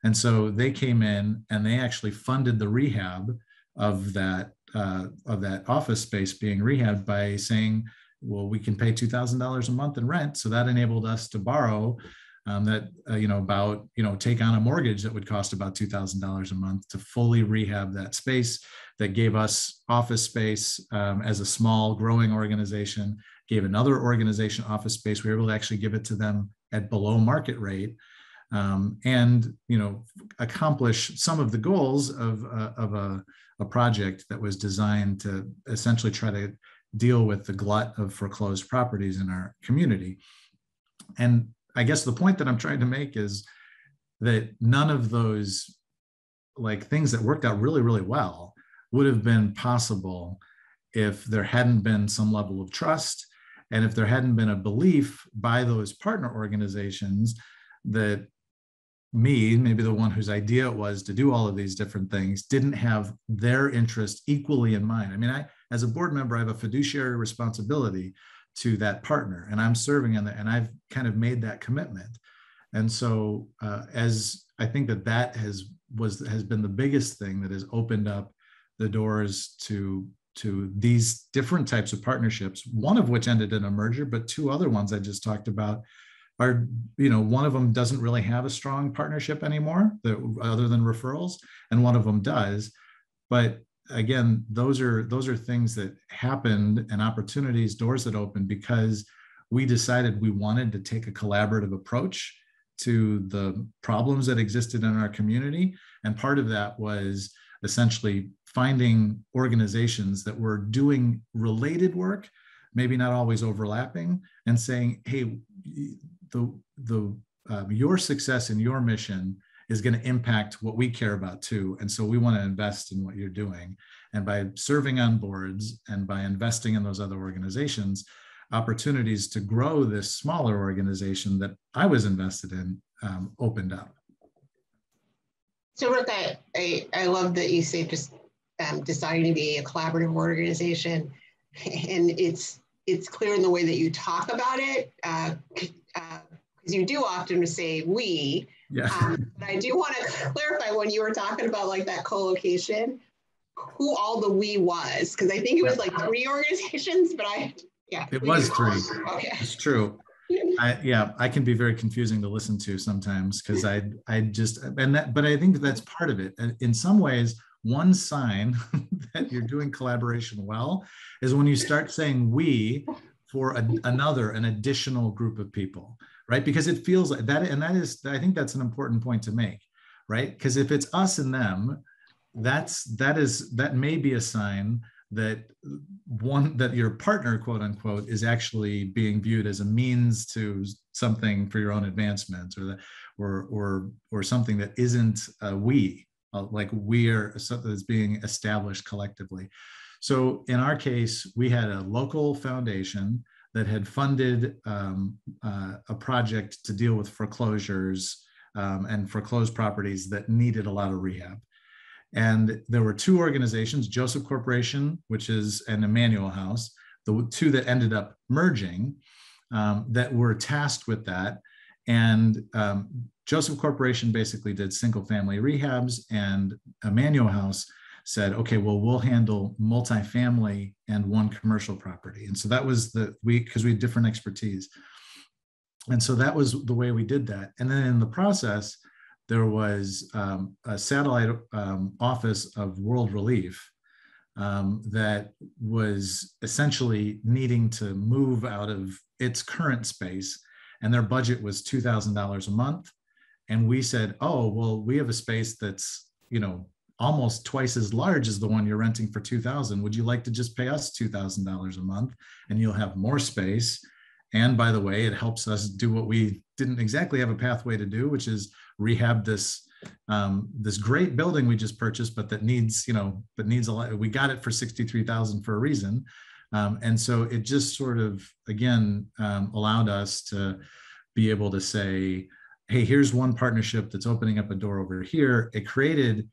And so they came in and they actually funded the rehab of that office space being rehabbed by saying, well, we can pay $2,000 a month in rent. So that enabled us to borrow take on a mortgage that would cost about $2,000 a month to fully rehab that space. That gave us office space as a small growing organization, gave another organization office space. We were able to actually give it to them at below market rate, and accomplish some of the goals of a project that was designed to essentially try to deal with the glut of foreclosed properties in our community. And I guess the point that I'm trying to make is that none of those things that worked out really, really well would have been possible if there hadn't been some level of trust, and if there hadn't been a belief by those partner organizations that maybe the one whose idea it was to do all of these different things, didn't have their interest equally in mind. I mean, as a board member, I have a fiduciary responsibility to that partner, and I'm serving on that, and I've kind of made that commitment. And so as I think that has been the biggest thing that has opened up the doors to these different types of partnerships, one of which ended in a merger, but two other ones I just talked about are, one of them doesn't really have a strong partnership anymore other than referrals, and one of them does. But again, those are things that happened, and opportunities, doors that opened, because we decided we wanted to take a collaborative approach to the problems that existed in our community. And part of that was essentially finding organizations that were doing related work, maybe not always overlapping, and saying, hey, your success in your mission is going to impact what we care about too. And so we want to invest in what you're doing. And by serving on boards and by investing in those other organizations, opportunities to grow this smaller organization that I was invested in opened up.
So Rick, I love that you say just deciding to be a collaborative organization. And it's clear in the way that you talk about it, because you do often say we.
Yeah.
But I do want to clarify, when you were talking about that co-location, who all the we was, because I think it was 3 organizations, but
it was 3.
Okay.
It's true. I can be very confusing to listen to sometimes because but I think that's part of it. In some ways, one sign that you're doing collaboration well is when you start saying we for an additional group of people, right? Because it feels like that, and I think that's an important point to make, right? Because if it's us and them, that may be a sign that your partner, quote unquote, is actually being viewed as a means to something for your own advancement, or something that isn't like we are something that's being established collectively. So in our case, we had a local foundation that had funded a project to deal with foreclosures and foreclosed properties that needed a lot of rehab. And there were two organizations, Joseph Corporation, which is an Emmanuel House, the two that ended up merging, that were tasked with that. And Joseph Corporation basically did single family rehabs, and Emmanuel House said, okay, well, we'll handle multifamily and one commercial property. And so that was because we had different expertise. And so that was the way we did that. And then in the process, there was a satellite office of World Relief that was essentially needing to move out of its current space, and their budget was $2,000 a month. And we said, oh, well, we have a space that's, almost twice as large as the one you're renting for $2,000. Would you like to just pay us $2,000 a month, and you'll have more space? And by the way, it helps us do what we didn't exactly have a pathway to do, which is rehab this great building we just purchased, but that needs a lot. We got it for $63,000 for a reason. And so it just sort of, again, allowed us to be able to say, hey, here's one partnership that's opening up a door over here. It created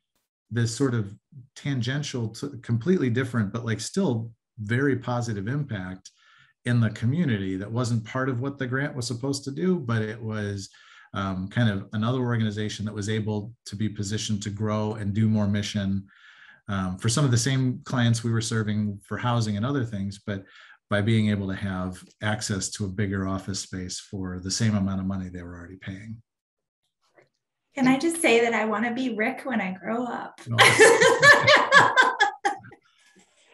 this sort of tangential, completely different, but like still very positive impact in the community that wasn't part of what the grant was supposed to do, but it was kind of another organization that was able to be positioned to grow and do more mission for some of the same clients we were serving for housing and other things, but by being able to have access to a bigger office space for the same amount of money they were already paying.
Can I just say that I want to be Rick when I grow up? No.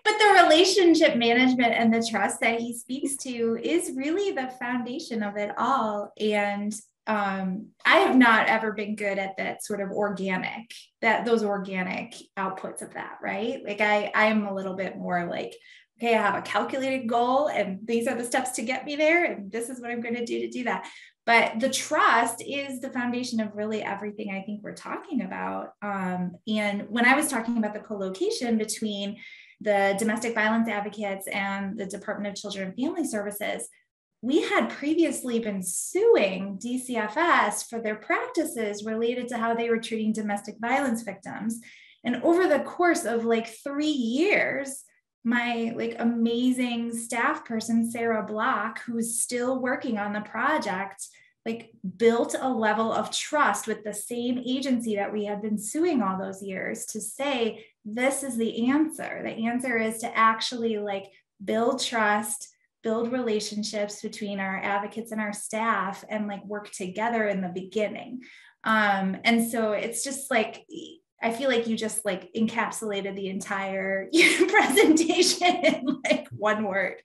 But the relationship management and the trust that he speaks to is really the foundation of it all. And I have not ever been good at that sort of those organic outputs of that, right? Like I'm a little bit more like, okay, I have a calculated goal and these are the steps to get me there. And this is what I'm going to do that. But the trust is the foundation of really everything I think we're talking about. And when I was talking about the co-location between the domestic violence advocates and the Department of Children and Family Services, we had previously been suing DCFS for their practices related to how they were treating domestic violence victims. And over the course of like 3 years, my amazing staff person, Sarah Block, who's still working on the project, built a level of trust with the same agency that we had been suing all those years to say, this is the answer. The answer is to actually build trust, build relationships between our advocates and our staff, and work together in the beginning. And so it's just I feel like you just encapsulated the entire presentation in one word.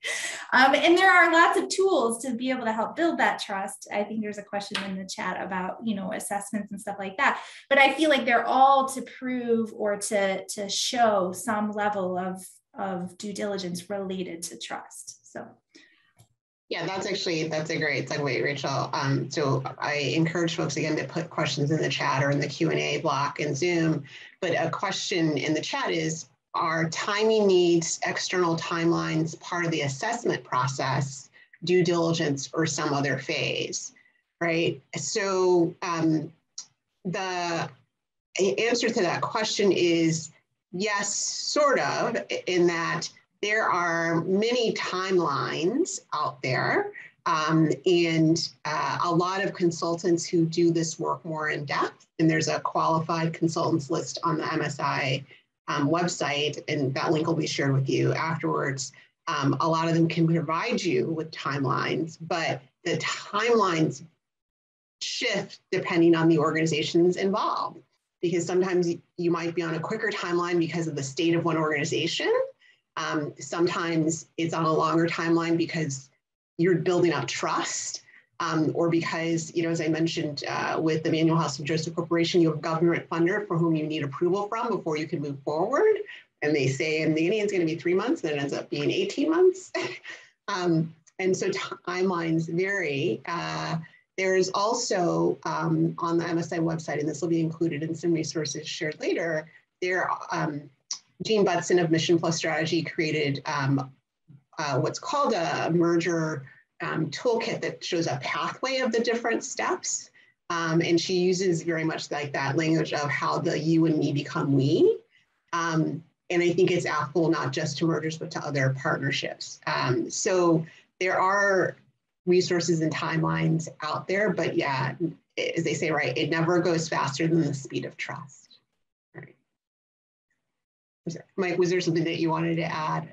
And there are lots of tools to be able to help build that trust. I think there's a question in the chat about, assessments and stuff like that. But I feel like they're all to prove or to show some level of due diligence related to trust. So.
Yeah, that's a great segue, Rachel. So I encourage folks again to put questions in the chat or in the Q&A block in Zoom. But a question in the chat is, are timing needs, external timelines part of the assessment process, due diligence, or some other phase, right? So the answer to that question is yes, sort of, in that there are many timelines out there and a lot of consultants who do this work more in depth. And there's a qualified consultants list on the MSI website, and that link will be shared with you afterwards. A lot of them can provide you with timelines, but the timelines shift depending on the organizations involved, because sometimes you might be on a quicker timeline because of the state of one organization. Sometimes it's on a longer timeline because you're building up trust, or because, as I mentioned with the Manual House of Joseph Corporation, you have a government funder for whom you need approval from before you can move forward. And they say in the beginning it's going to be 3 months, then it ends up being 18 months. And so timelines vary. There's also on the MSI website, and this will be included in some resources shared later, Gene Butson of Mission Plus Strategy created what's called a merger toolkit that shows a pathway of the different steps. And she uses very much like that language of how the you and me become we. And I think it's applicable not just to mergers, but to other partnerships. So there are resources and timelines out there, but yeah, as they say, right, it never goes faster than the speed of trust. Right. Mike, was there something that you wanted to add?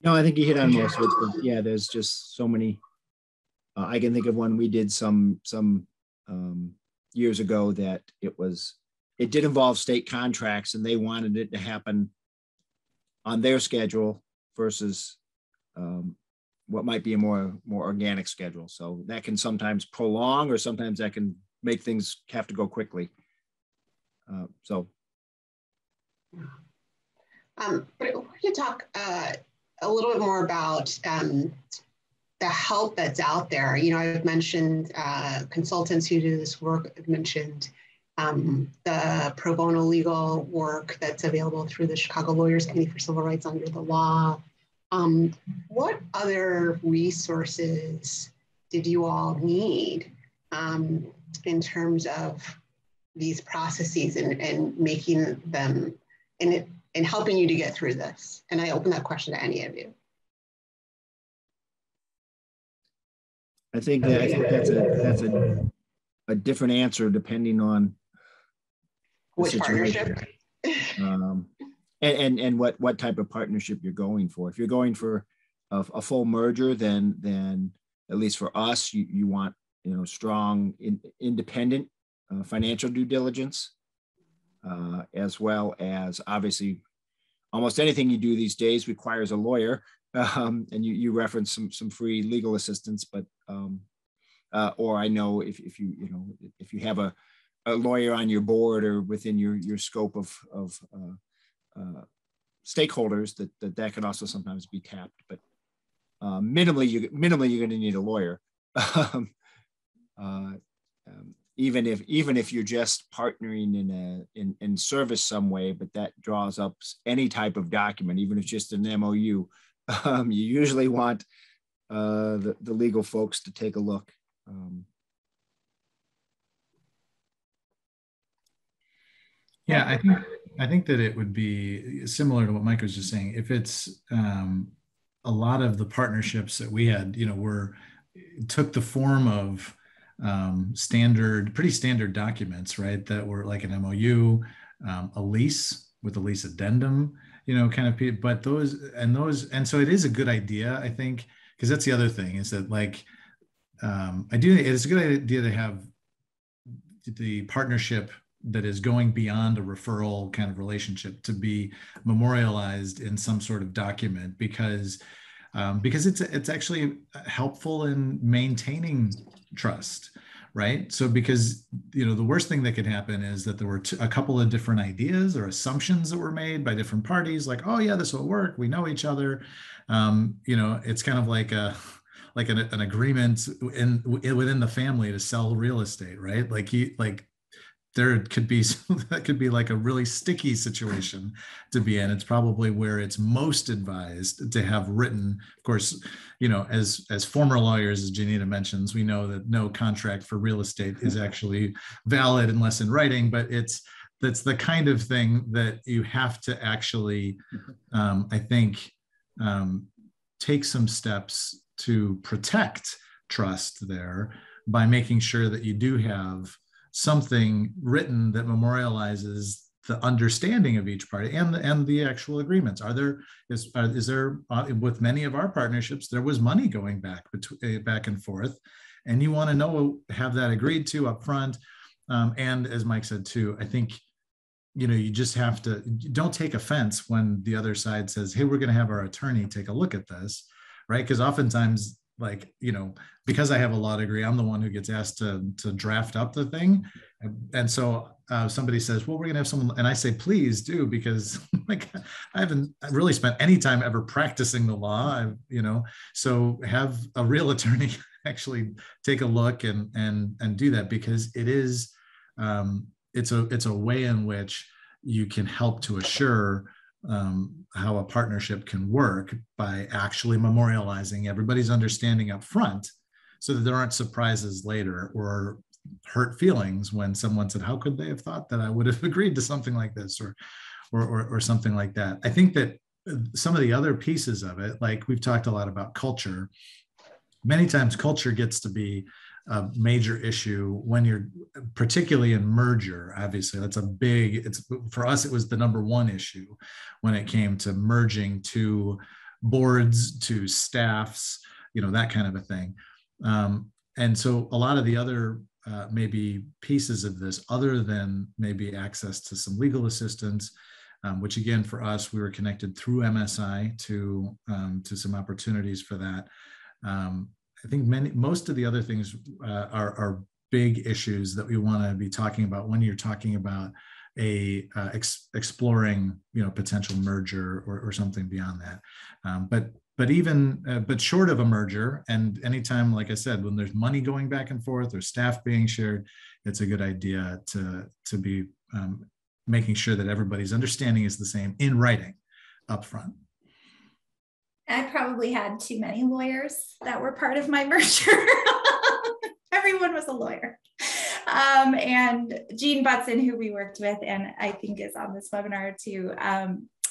No, I think you hit on most of it, but yeah, there's just so many. I can think of one we did some years ago that it did involve state contracts, and they wanted it to happen on their schedule versus what might be a more organic schedule. So that can sometimes prolong, or sometimes that can make things have to go quickly. But
I want to talk a little bit more about the help that's out there. I've mentioned consultants who do this work. I've mentioned the pro bono legal work that's available through the Chicago Lawyers Committee for Civil Rights under the law. What other resources did you all need in terms of these processes and making them and helping you to get through this? And I open that question to any of you.
I think that's a different answer depending on
which partnership.
And what type of partnership you're going for. If you're going for a full merger, then at least for us, you want strong independent financial due diligence, as well as obviously almost anything you do these days requires a lawyer. And you reference some free legal assistance, but or I know if you have a lawyer on your board or within your scope of stakeholders, that can also sometimes be tapped. But minimally you're going to need a lawyer. Even if you're just partnering in service some way, but that draws up any type of document, even if it's just an MOU. You usually want the legal folks to take a look.
Yeah, I think that it would be similar to what Mike was just saying. If it's a lot of the partnerships that we had, took the form of pretty standard documents, right? That were like an MOU, a lease with a lease addendum, kind of. But and so it is a good idea, I think, because that's the other thing is that it's a good idea to have the partnership that is going beyond a referral kind of relationship to be memorialized in some sort of document, because it's actually helpful in maintaining trust, right? So because the worst thing that could happen is that there were a couple of different ideas or assumptions that were made by different parties, like, oh yeah, this will work, we know each other. It's kind of like an agreement within the family to sell real estate, right? There could be that could be like a really sticky situation to be in. It's probably where it's most advised to have written. Of course, as former lawyers, as Janita mentions, we know that no contract for real estate is actually valid unless in writing. But that's the kind of thing that you have to actually, I think, take some steps to protect trust there by making sure that you do have something written that memorializes the understanding of each party and the actual agreements. Is there with many of our partnerships, there was money going back and forth, and you want to have that agreed to up front. And as Mike said too, I think, you just have to, don't take offense when the other side says, hey, we're going to have our attorney take a look at this, right? Because oftentimes, because I have a law degree, I'm the one who gets asked to draft up the thing. And so somebody says, well, we're going to have someone, and I say, please do, because I haven't really spent any time ever practicing the law, so have a real attorney actually take a look and do that, because it is, it's a way in which you can help to assure how a partnership can work by actually memorializing everybody's understanding up front, so that there aren't surprises later or hurt feelings when someone said, how could they have thought that I would have agreed to something like this or something like that. I think that some of the other pieces of it, like we've talked a lot about culture, many times culture gets to be a major issue when you're particularly in merger. Obviously, that's for us, it was the number one issue when it came to merging two boards, to staffs, that kind of a thing. And so a lot of the other maybe pieces of this, other than maybe access to some legal assistance, which again, for us, we were connected through MSI to some opportunities for that. I think most of the other things are big issues that we want to be talking about when you're talking about exploring, potential merger or something beyond that. But short of a merger, and anytime, like I said, when there's money going back and forth or staff being shared, it's a good idea to be making sure that everybody's understanding is the same in writing up front.
I probably had too many lawyers that were part of my merger. Everyone was a lawyer. And Jean Butson, who we worked with, and I think is on this webinar too,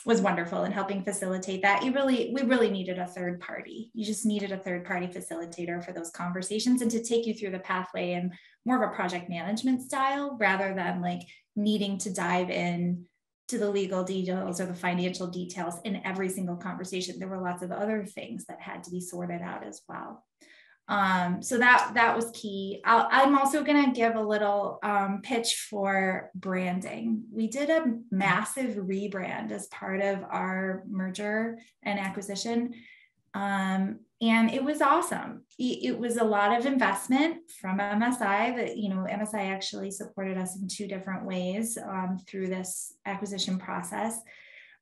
was wonderful in helping facilitate that. We really needed a third party. You just needed a third party facilitator for those conversations and to take you through the pathway in more of a project management style, rather than needing to dive in to the legal details or the financial details in every single conversation. There were lots of other things that had to be sorted out as well. So that was key. I'm also going to give a little pitch for branding. We did a massive rebrand as part of our merger and acquisition. And it was awesome. It was a lot of investment from MSI that, MSI actually supported us in 2 different ways through this acquisition process.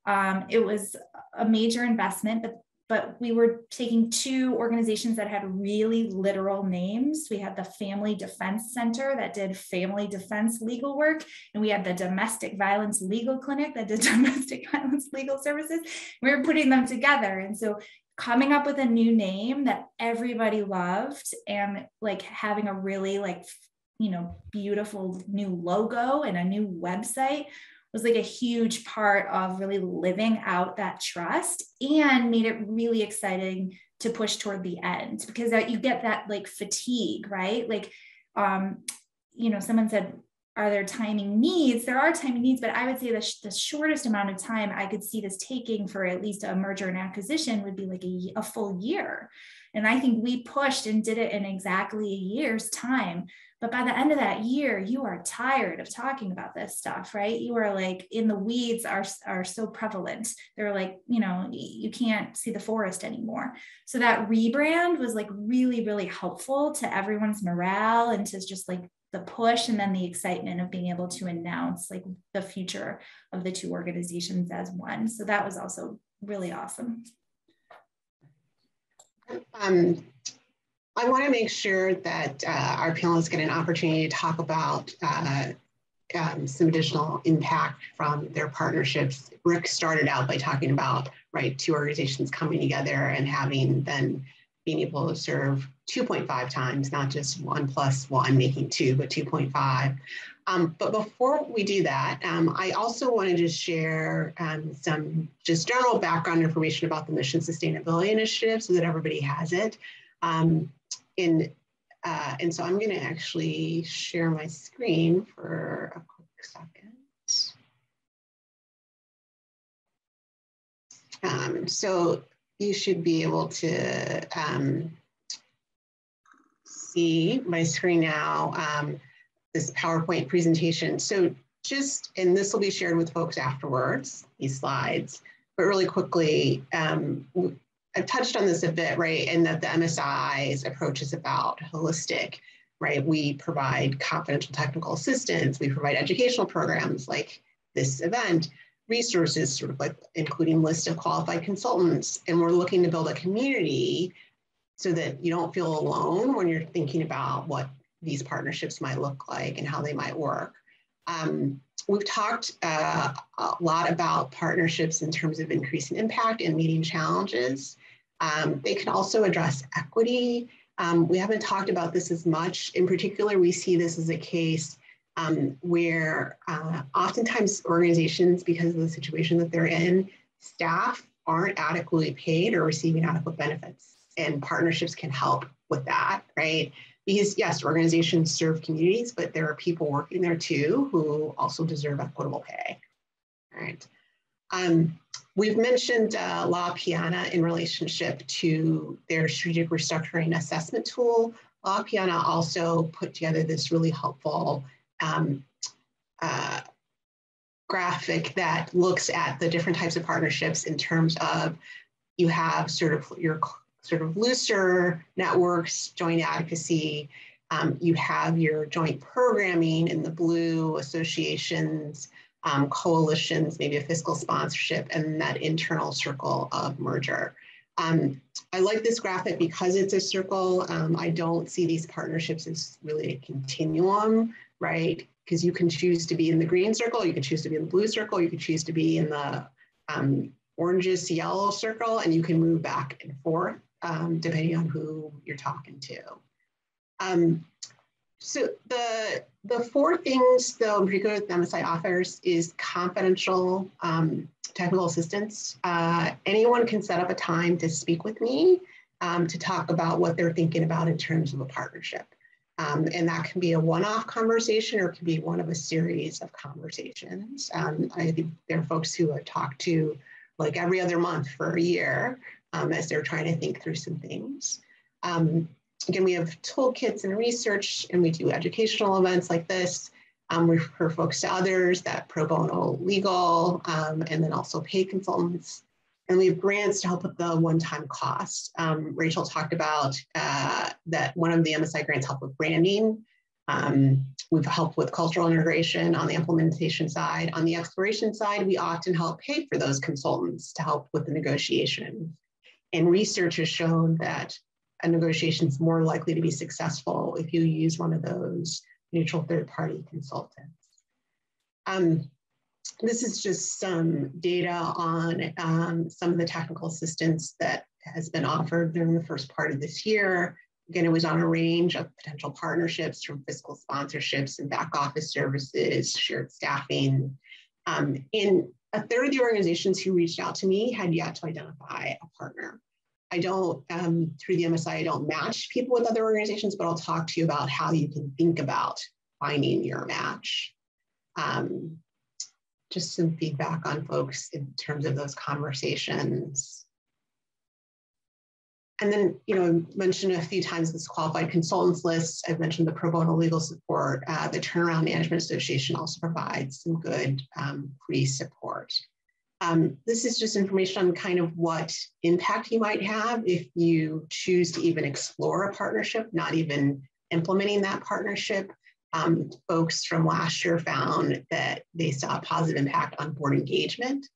It was a major investment, but we were taking 2 organizations that had really literal names. We had the Family Defense Center that did family defense legal work, and we had the Domestic Violence Legal Clinic that did domestic violence legal services. We were putting them together. And so coming up with a new name that everybody loved, and having a really beautiful new logo and a new website was a huge part of really living out that trust, and made it really exciting to push toward the end, because you get that fatigue, right? Someone said, are there timing needs? There are timing needs, but I would say the shortest amount of time I could see this taking for at least a merger and acquisition would be a full year. And I think we pushed and did it in exactly a year's time. But by the end of that year, you are tired of talking about this stuff, right? You are in the weeds are so prevalent. They're you can't see the forest anymore. So that rebrand was really, really helpful to everyone's morale and to just the push, and then the excitement of being able to announce the future of the 2 organizations as one. So that was also really awesome.
I want to make sure that our panelists get an opportunity to talk about some additional impact from their partnerships. Rick started out by talking about 2 organizations coming together and having then being able to serve 2.5 times, not just 1 + 1 making 2, but 2.5. But before we do that, I also wanted to share some just general background information about the Mission Sustainability Initiative so that everybody has it. And so I'm going to actually share my screen for a quick second. So you should be able to see my screen now, this PowerPoint presentation. So just, and this will be shared with folks afterwards, these slides, but really quickly, I touched on this a bit, right? And that the MSI's approach is about holistic, right? We provide confidential technical assistance, we provide educational programs like this event, resources, sort of like including list of qualified consultants, and we're looking to build a community so that you don't feel alone when you're thinking about what these partnerships might look like and how they might work. We've talked a lot about partnerships in terms of increasing impact and meeting challenges. They can also address equity. We haven't talked about this as much. In particular, we see this as a case where oftentimes organizations, because of the situation that they're in, staff aren't adequately paid or receiving adequate benefits, and partnerships can help with that, right? Because yes, organizations serve communities, but there are people working there too who also deserve equitable pay. All right. We've mentioned La Piana in relationship to their strategic restructuring assessment tool. La Piana also put together this really helpful graphic that looks at the different types of partnerships in terms of you have sort of your sort of looser networks, joint advocacy, you have your joint programming in the blue, associations, coalitions, maybe a fiscal sponsorship, and that internal circle of merger. I like this graphic because it's a circle. I don't see these partnerships as really a continuum, right? Because you can choose to be in the green circle, you can choose to be in the blue circle, you can choose to be in the oranges to yellow circle, and you can move back and forth depending on who you're talking to. So the four things, though, in particular that MSI offers is confidential technical assistance. Anyone can set up a time to speak with me to talk about what they're thinking about in terms of a partnership. And that can be a one-off conversation or it can be one of a series of conversations. I think there are folks who I talk to like every other month for a year as they're trying to think through some things. Again, we have toolkits and research, and we do educational events like this. We refer folks to others, that pro bono legal, and then also paid consultants. And we have grants to help with the one-time cost. Rachel talked about that one of the MSI grants help with branding. We've helped with cultural integration on the implementation side. On the exploration side, we often help pay for those consultants to help with the negotiation. And research has shown that a negotiation is more likely to be successful if you use one of those neutral third-party consultants. This is just some data on some of the technical assistance that has been offered during the first part of this year. Again, it was on a range of potential partnerships from fiscal sponsorships and back office services, shared staffing. In a third of the organizations who reached out to me had yet to identify a partner. I don't, through the MSI, I don't match people with other organizations, but I'll talk to you about how you can think about finding your match. Just some feedback on folks in terms of those conversations. And then, you know, I mentioned a few times this qualified consultants list. I've mentioned the pro bono legal support. The Turnaround Management Association also provides some good free support. This is just information on kind of what impact you might have if you choose to even explore a partnership, not even implementing that partnership. Folks from last year found that they saw a positive impact on board engagement,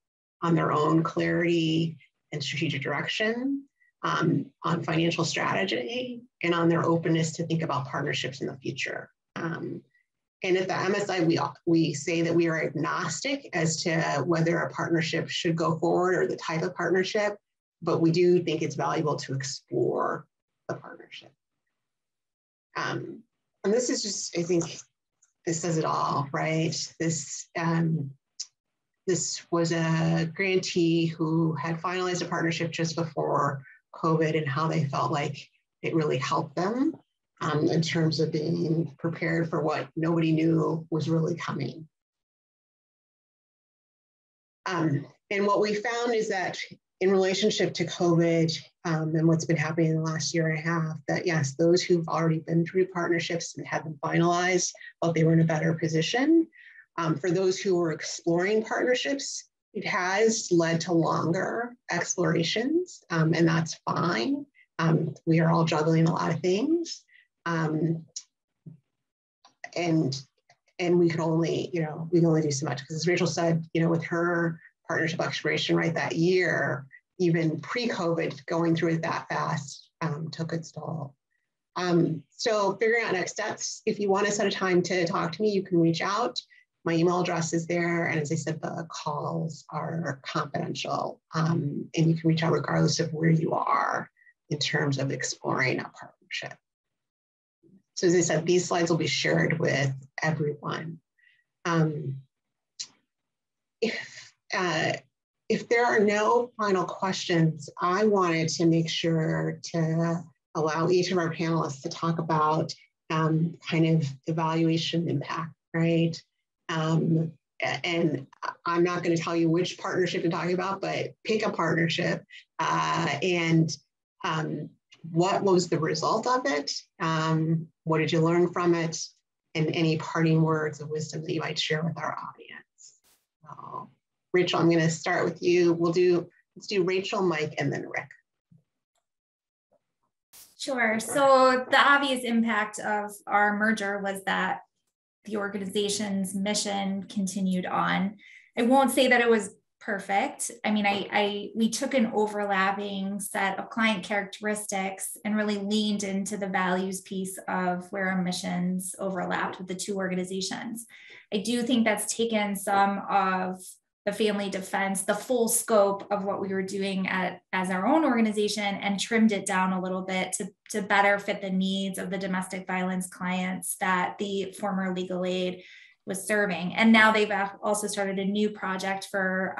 on their own clarity and strategic direction, on financial strategy, and on their openness to think about partnerships in the future. And at the MSI, we say that we are agnostic as to whether a partnership should go forward or the type of partnership, but we do think it's valuable to explore the partnership. And this is just, I think, this says it all, right? This was a grantee who had finalized a partnership just before COVID and how they felt like it really helped them in terms of being prepared for what nobody knew was really coming. And what we found is that in relationship to COVID and what's been happening in the last year and a half, that yes, those who've already been through partnerships and had them finalized, well, they were in a better position. For those who were exploring partnerships, it has led to longer explorations, and that's fine. We are all juggling a lot of things. And we can only, we can only do so much, because as Rachel said, with her partnership expiration right that year, even pre-COVID, going through it that fast took its toll. So figuring out next steps, if you want to set a time to talk to me, you can reach out. My email address is there. And as I said, the calls are confidential. And you can reach out regardless of where you are in terms of exploring a partnership. So as I said, these slides will be shared with everyone. If there are no final questions, I wanted to make sure to allow each of our panelists to talk about kind of evaluation impact, right? And I'm not going to tell you which partnership you're talking about, but pick a partnership and what was the result of it? What did you learn from it? And any parting words of wisdom that you might share with our audience. Rachel, I'm going to start with you. Let's do Rachel, Mike, and then Rick.
Sure. So the obvious impact of our merger was that the organization's mission continued on. I won't say that it was perfect. I mean, we took an overlapping set of client characteristics and really leaned into the values piece of where our missions overlapped with the two organizations. I do think that's taken some of the family defense, the full scope of what we were doing as our own organization, and trimmed it down a little bit to better fit the needs of the domestic violence clients that the former legal aid was serving. And now they've also started a new project for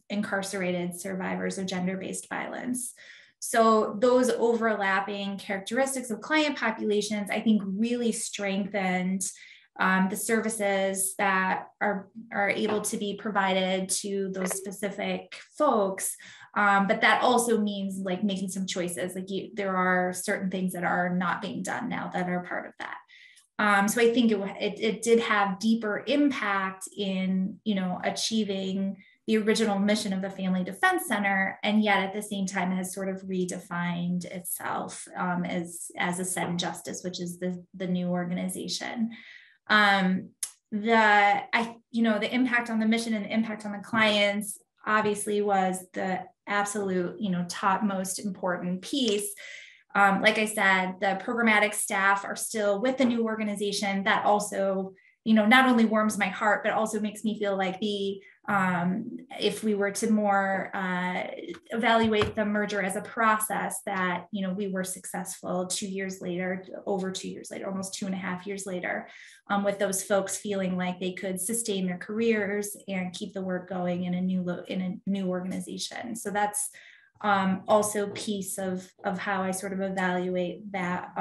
incarcerated survivors of gender-based violence. So those overlapping characteristics of client populations, I think, really strengthened the services that are able to be provided to those specific folks. But that also means like making some choices. Like there are certain things that are not being done now that are part of that. So I think it did have deeper impact in, achieving the original mission of the Family Defense Center, and yet at the same time it has sort of redefined itself as Ascend Justice, which is the new organization. The impact on the mission and the impact on the clients obviously was the absolute, top most important piece. Like I said, the programmatic staff are still with the new organization. That also, not only warms my heart, but also makes me feel like if we were to more evaluate the merger as a process, that, we were successful 2 years later, over 2 years later, almost 2.5 years later, with those folks feeling like they could sustain their careers and keep the work going in a new organization. So that's also piece of how I sort of evaluate that,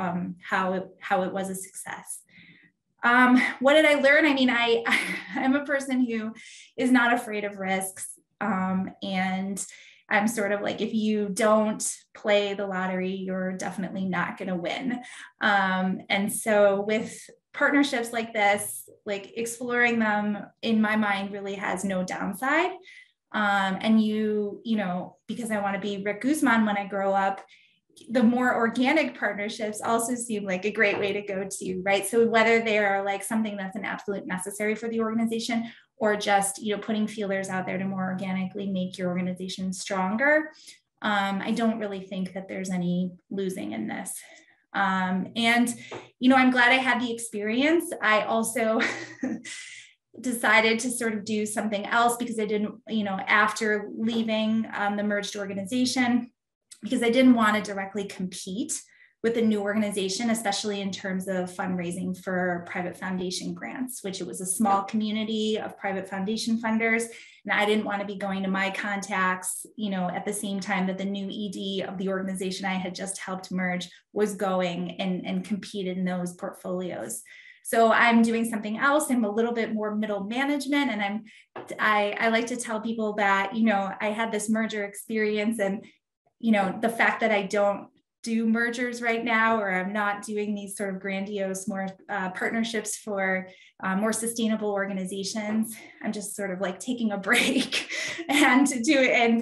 how it was a success. What did I learn? I mean, I'm a person who is not afraid of risks. And I'm sort of like, if you don't play the lottery, you're definitely not going to win. And so with partnerships like this, like exploring them in my mind really has no downside. And because I want to be Rick Guzman when I grow up, the more organic partnerships also seem like a great way to go to, right? So whether they're like something that's an absolute necessary for the organization, or just, putting feelers out there to more organically make your organization stronger, I don't really think that there's any losing in this. And, I'm glad I had the experience. I also decided to sort of do something else because I didn't, after leaving the merged organization, because I didn't want to directly compete with the new organization, especially in terms of fundraising for private foundation grants, which it was a small community of private foundation funders. And I didn't want to be going to my contacts, at the same time that the new ED of the organization I had just helped merge was going and compete in those portfolios. So I'm doing something else. I'm a little bit more middle management. And I like to tell people that, you know, I had this merger experience, and, you know, the fact that I don't do mergers right now, or I'm not doing these sort of grandiose more partnerships for more sustainable organizations. I'm just sort of like taking a break and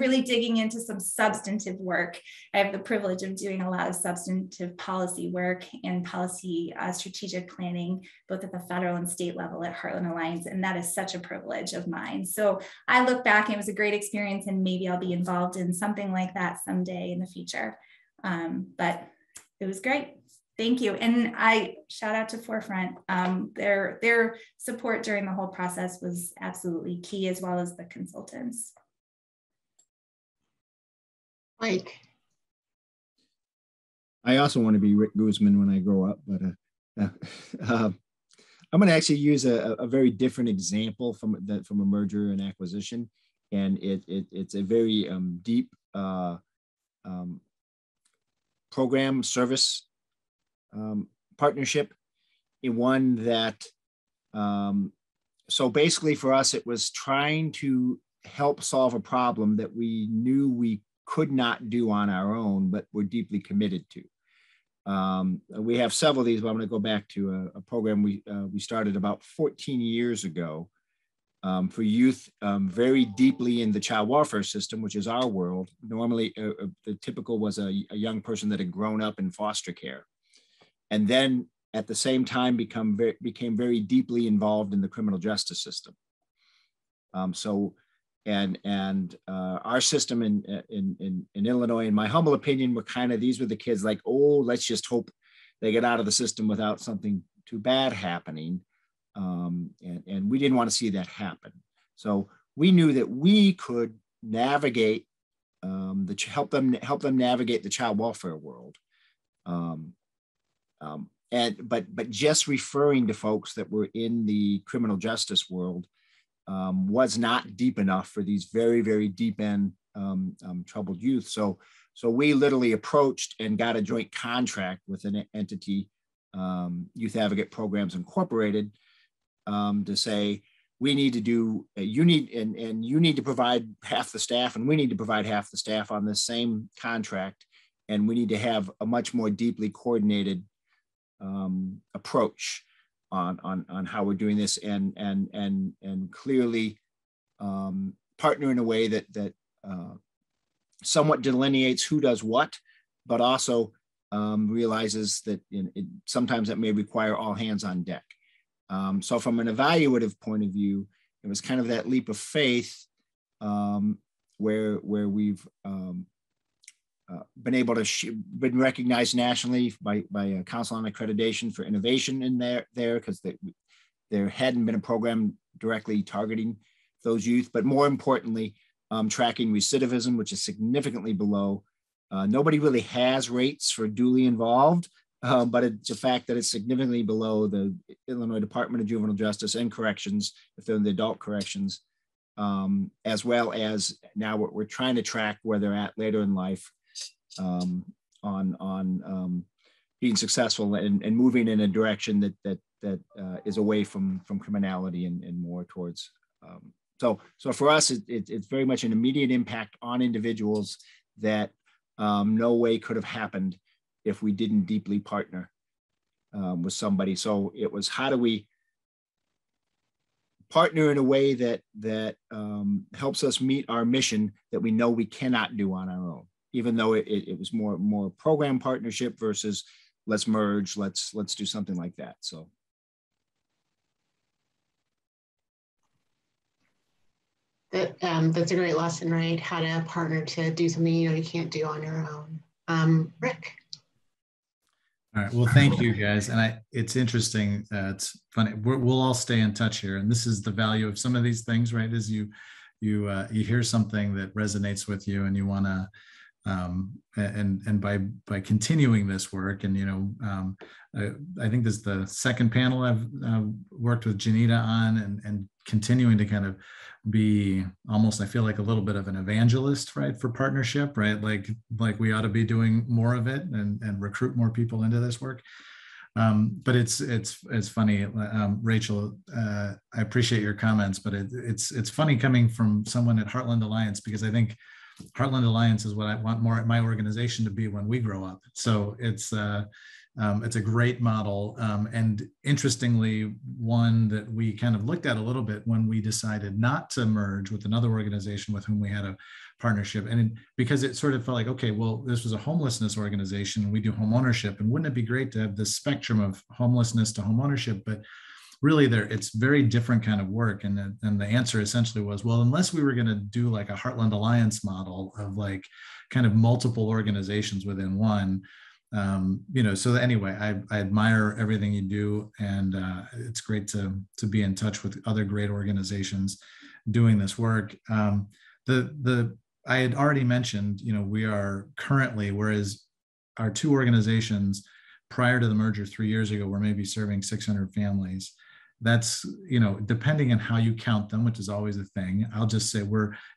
really digging into some substantive work. I have the privilege of doing a lot of substantive policy work and policy strategic planning, both at the federal and state level at Heartland Alliance. And that is such a privilege of mine. So I look back, and it was a great experience, and maybe I'll be involved in something like that someday in the future. But it was great. Thank you. And I shout out to Forefront. Their support during the whole process was absolutely key, as well as the consultants.
Mike.
I also want to be Rick Guzman when I grow up, but I'm going to actually use a very different example from a merger and acquisition. And it's a very deep program service partnership, in one that, so basically for us, it was trying to help solve a problem that we knew we could not do on our own, but we're deeply committed to. We have several of these, but I'm going to go back to a program we started about 14 years ago for youth very deeply in the child welfare system, which is our world. Normally, the typical was a young person that had grown up in foster care, and then at the same time became very deeply involved in the criminal justice system. Our system in Illinois, in my humble opinion, these were the kids like, oh, let's just hope they get out of the system without something too bad happening. And we didn't want to see that happen. So we knew that we could navigate, help them navigate the child welfare world. But just referring to folks that were in the criminal justice world was not deep enough for these very, very deep end troubled youth. So we literally approached and got a joint contract with an entity, Youth Advocate Programs Incorporated, to say, we need to do, you need to provide half the staff, and we need to provide half the staff on this same contract. And we need to have a much more deeply coordinated approach on how we're doing this, and clearly partner in a way that somewhat delineates who does what, but also realizes that sometimes that may require all hands on deck. So from an evaluative point of view, it was kind of that leap of faith where we've been able to been recognized nationally by Council on Accreditation for innovation in there because there hadn't been a program directly targeting those youth, but more importantly, tracking recidivism, which is significantly below. Nobody really has rates for duly involved, but it's a fact that it's significantly below the Illinois Department of Juvenile Justice and Corrections, if they're in the adult corrections, as well as now we're trying to track where they're at later in life on being successful and moving in a direction that is away from criminality and more towards. So for us, it's very much an immediate impact on individuals that no way could have happened if we didn't deeply partner with somebody. So it was, how do we partner in a way that helps us meet our mission that we know we cannot do on our own, even though it was more program partnership versus let's merge, let's do something like that. So.
That's a great lesson, right? How to partner to do something you can't do on your own. Rick.
All right. Well, thank you guys. And it's interesting. It's funny. We'll all stay in touch here. And this is the value of some of these things, right? Is you hear something that resonates with you, and you want to, and by continuing this work, and I think this is the second panel I've worked with Janita on, and continuing to kind of be almost, I feel like, a little bit of an evangelist, right, for partnership, right? Like we ought to be doing more of it and recruit more people into this work. But it's funny, Rachel. I appreciate your comments, but it's funny coming from someone at Heartland Alliance, because I think Heartland Alliance is what I want my organization to be when we grow up. So it's a great model, and interestingly, one that we kind of looked at a little bit when we decided not to merge with another organization with whom we had a partnership. And because it sort of felt like, okay, well, this was a homelessness organization, and we do home ownership, and wouldn't it be great to have this spectrum of homelessness to home ownership? But really, it's very different kind of work. And the answer essentially was, well, unless we were going to do like a Heartland Alliance model of like kind of multiple organizations within one, so anyway, I admire everything you do, and it's great to be in touch with other great organizations doing this work. I had already mentioned, we are currently, whereas our two organizations prior to the merger 3 years ago were maybe serving 600 families. That's, depending on how you count them, which is always a thing. I'll just say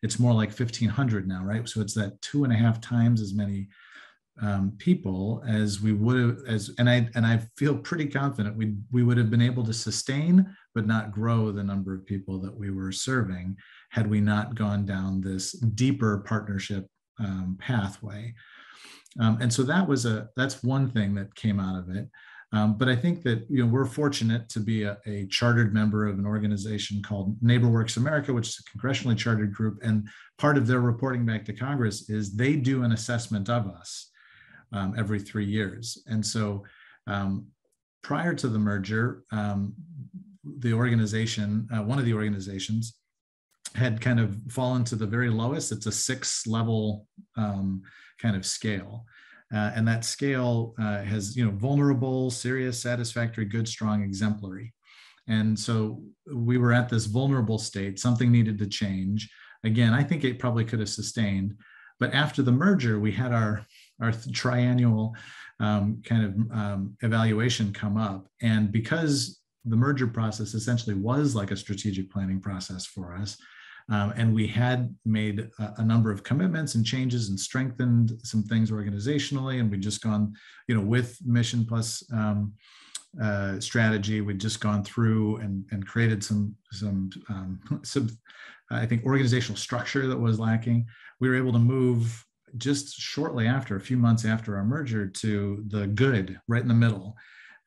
it's more like 1,500 now, right? So it's that 2.5 times as many people as we would have, and I feel pretty confident we would have been able to sustain but not grow the number of people that we were serving had we not gone down this deeper partnership pathway. And so that's one thing that came out of it. But I think that we're fortunate to be a chartered member of an organization called NeighborWorks America, which is a congressionally chartered group, and part of their reporting back to Congress is they do an assessment of us every 3 years. And so prior to the merger, the organization, one of the organizations, had kind of fallen to the very lowest. It's a 6-level kind of scale. And that scale has, vulnerable, serious, satisfactory, good, strong, exemplary. And so we were at this vulnerable state. Something needed to change. Again, I think it probably could have sustained. But after the merger, we had our triennial evaluation come up. And because the merger process essentially was like a strategic planning process for us, and we had made a number of commitments and changes and strengthened some things organizationally, and we'd just gone, with Mission Plus strategy, we'd just gone through and created some I think organizational structure that was lacking. We were able to move just shortly after, a few months after our merger, to the good, right in the middle.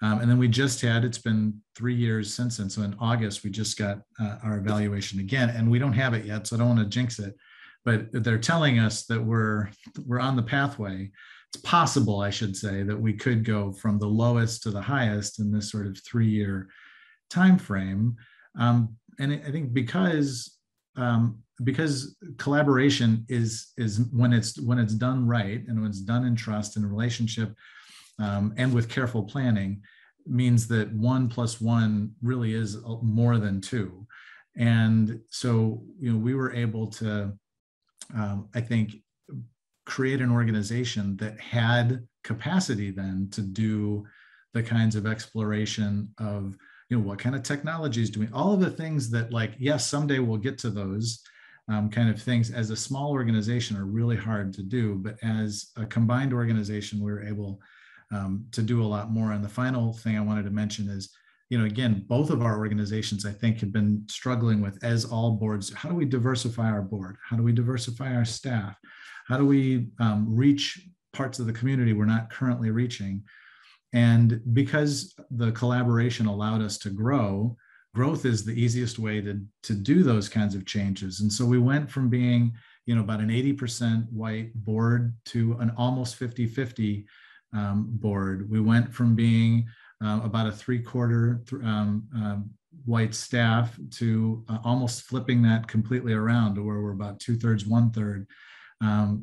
And then it's been 3 years since then. So in August, we just got our evaluation again, and we don't have it yet, so I don't want to jinx it, but they're telling us that we're on the pathway. It's possible, I should say, that we could go from the lowest to the highest in this sort of 3-year time frame. And I think because collaboration is when it's done right, and when it's done in trust and relationship, and with careful planning, means that 1 + 1 really is more than 2. And so, we were able to, I think, create an organization that had capacity then to do the kinds of exploration of, what kind of technologies do we, all of the things that, like, yes, someday we'll get to those kind of things as a small organization are really hard to do. But as a combined organization, we were able to do a lot more. And the final thing I wanted to mention is, again, both of our organizations, I think, have been struggling with, as all boards, how do we diversify our board? How do we diversify our staff? How do we reach parts of the community we're not currently reaching? And because the collaboration allowed us to grow, growth is the easiest way to do those kinds of changes. And so we went from being, about an 80% white board to an almost 50-50 board. We went from being about a 3/4 white staff to almost flipping that completely around to where we're about 2/3, 1/3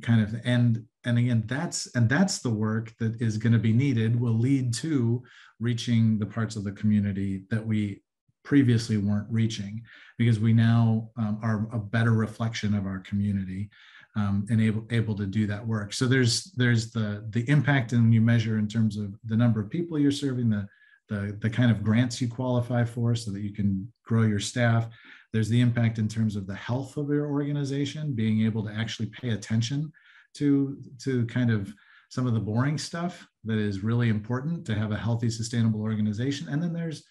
kind of. And again, that's the work that is going to be needed, will lead to reaching the parts of the community that we previously weren't reaching, because we now are a better reflection of our community. And able to do that work. So there's the impact, and you measure in terms of the number of people you're serving, the kind of grants you qualify for so that you can grow your staff. There's the impact in terms of the health of your organization, being able to actually pay attention to kind of some of the boring stuff that is really important to have a healthy, sustainable organization. And then there's,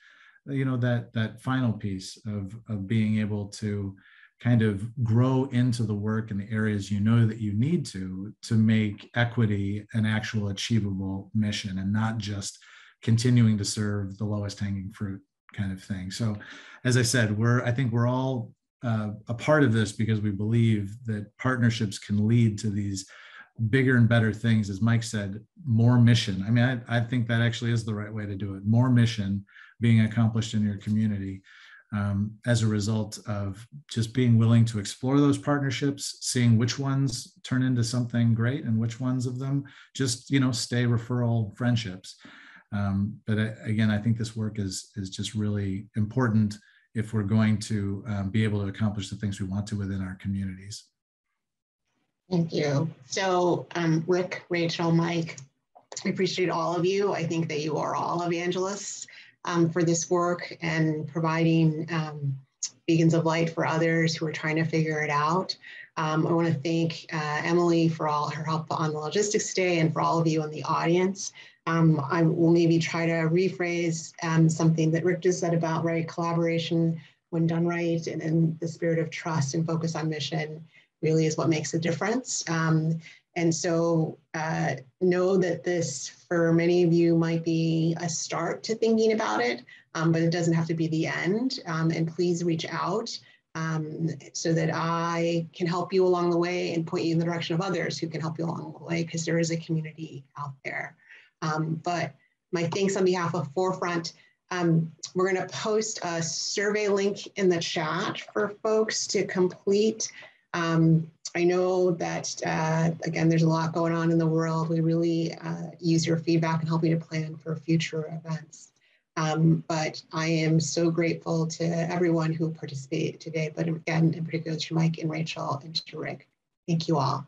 that final piece of being able to kind of grow into the work in the areas that you need to make equity an actual achievable mission, and not just continuing to serve the lowest hanging fruit kind of thing. So as I said, I think we're all a part of this because we believe that partnerships can lead to these bigger and better things. As Mike said, more mission. I mean, I think that actually is the right way to do it. More mission being accomplished in your community as a result of just being willing to explore those partnerships, seeing which ones turn into something great and which ones of them just, stay referral friendships. But again, I think this work is just really important if we're going to be able to accomplish the things we want to within our communities.
Thank you. So Rick, Rachel, Mike, I appreciate all of you. I think that you are all evangelists for this work and providing beacons of light for others who are trying to figure it out. I want to thank Emily for all her help on the logistics today, and for all of you in the audience. I will maybe try to rephrase something that Rick just said about collaboration when done right, and the spirit of trust and focus on mission really is what makes a difference. And so know that this, for many of you, might be a start to thinking about it, but it doesn't have to be the end. And please reach out so that I can help you along the way and point you in the direction of others who can help you along the way, because there is a community out there. But my thanks on behalf of Forefront. We're going to post a survey link in the chat for folks to complete. I know that, again, there's a lot going on in the world. We really use your feedback in helping to plan for future events. But I am so grateful to everyone who participated today, but again, in particular to Mike and Rachel and to Rick. Thank you all.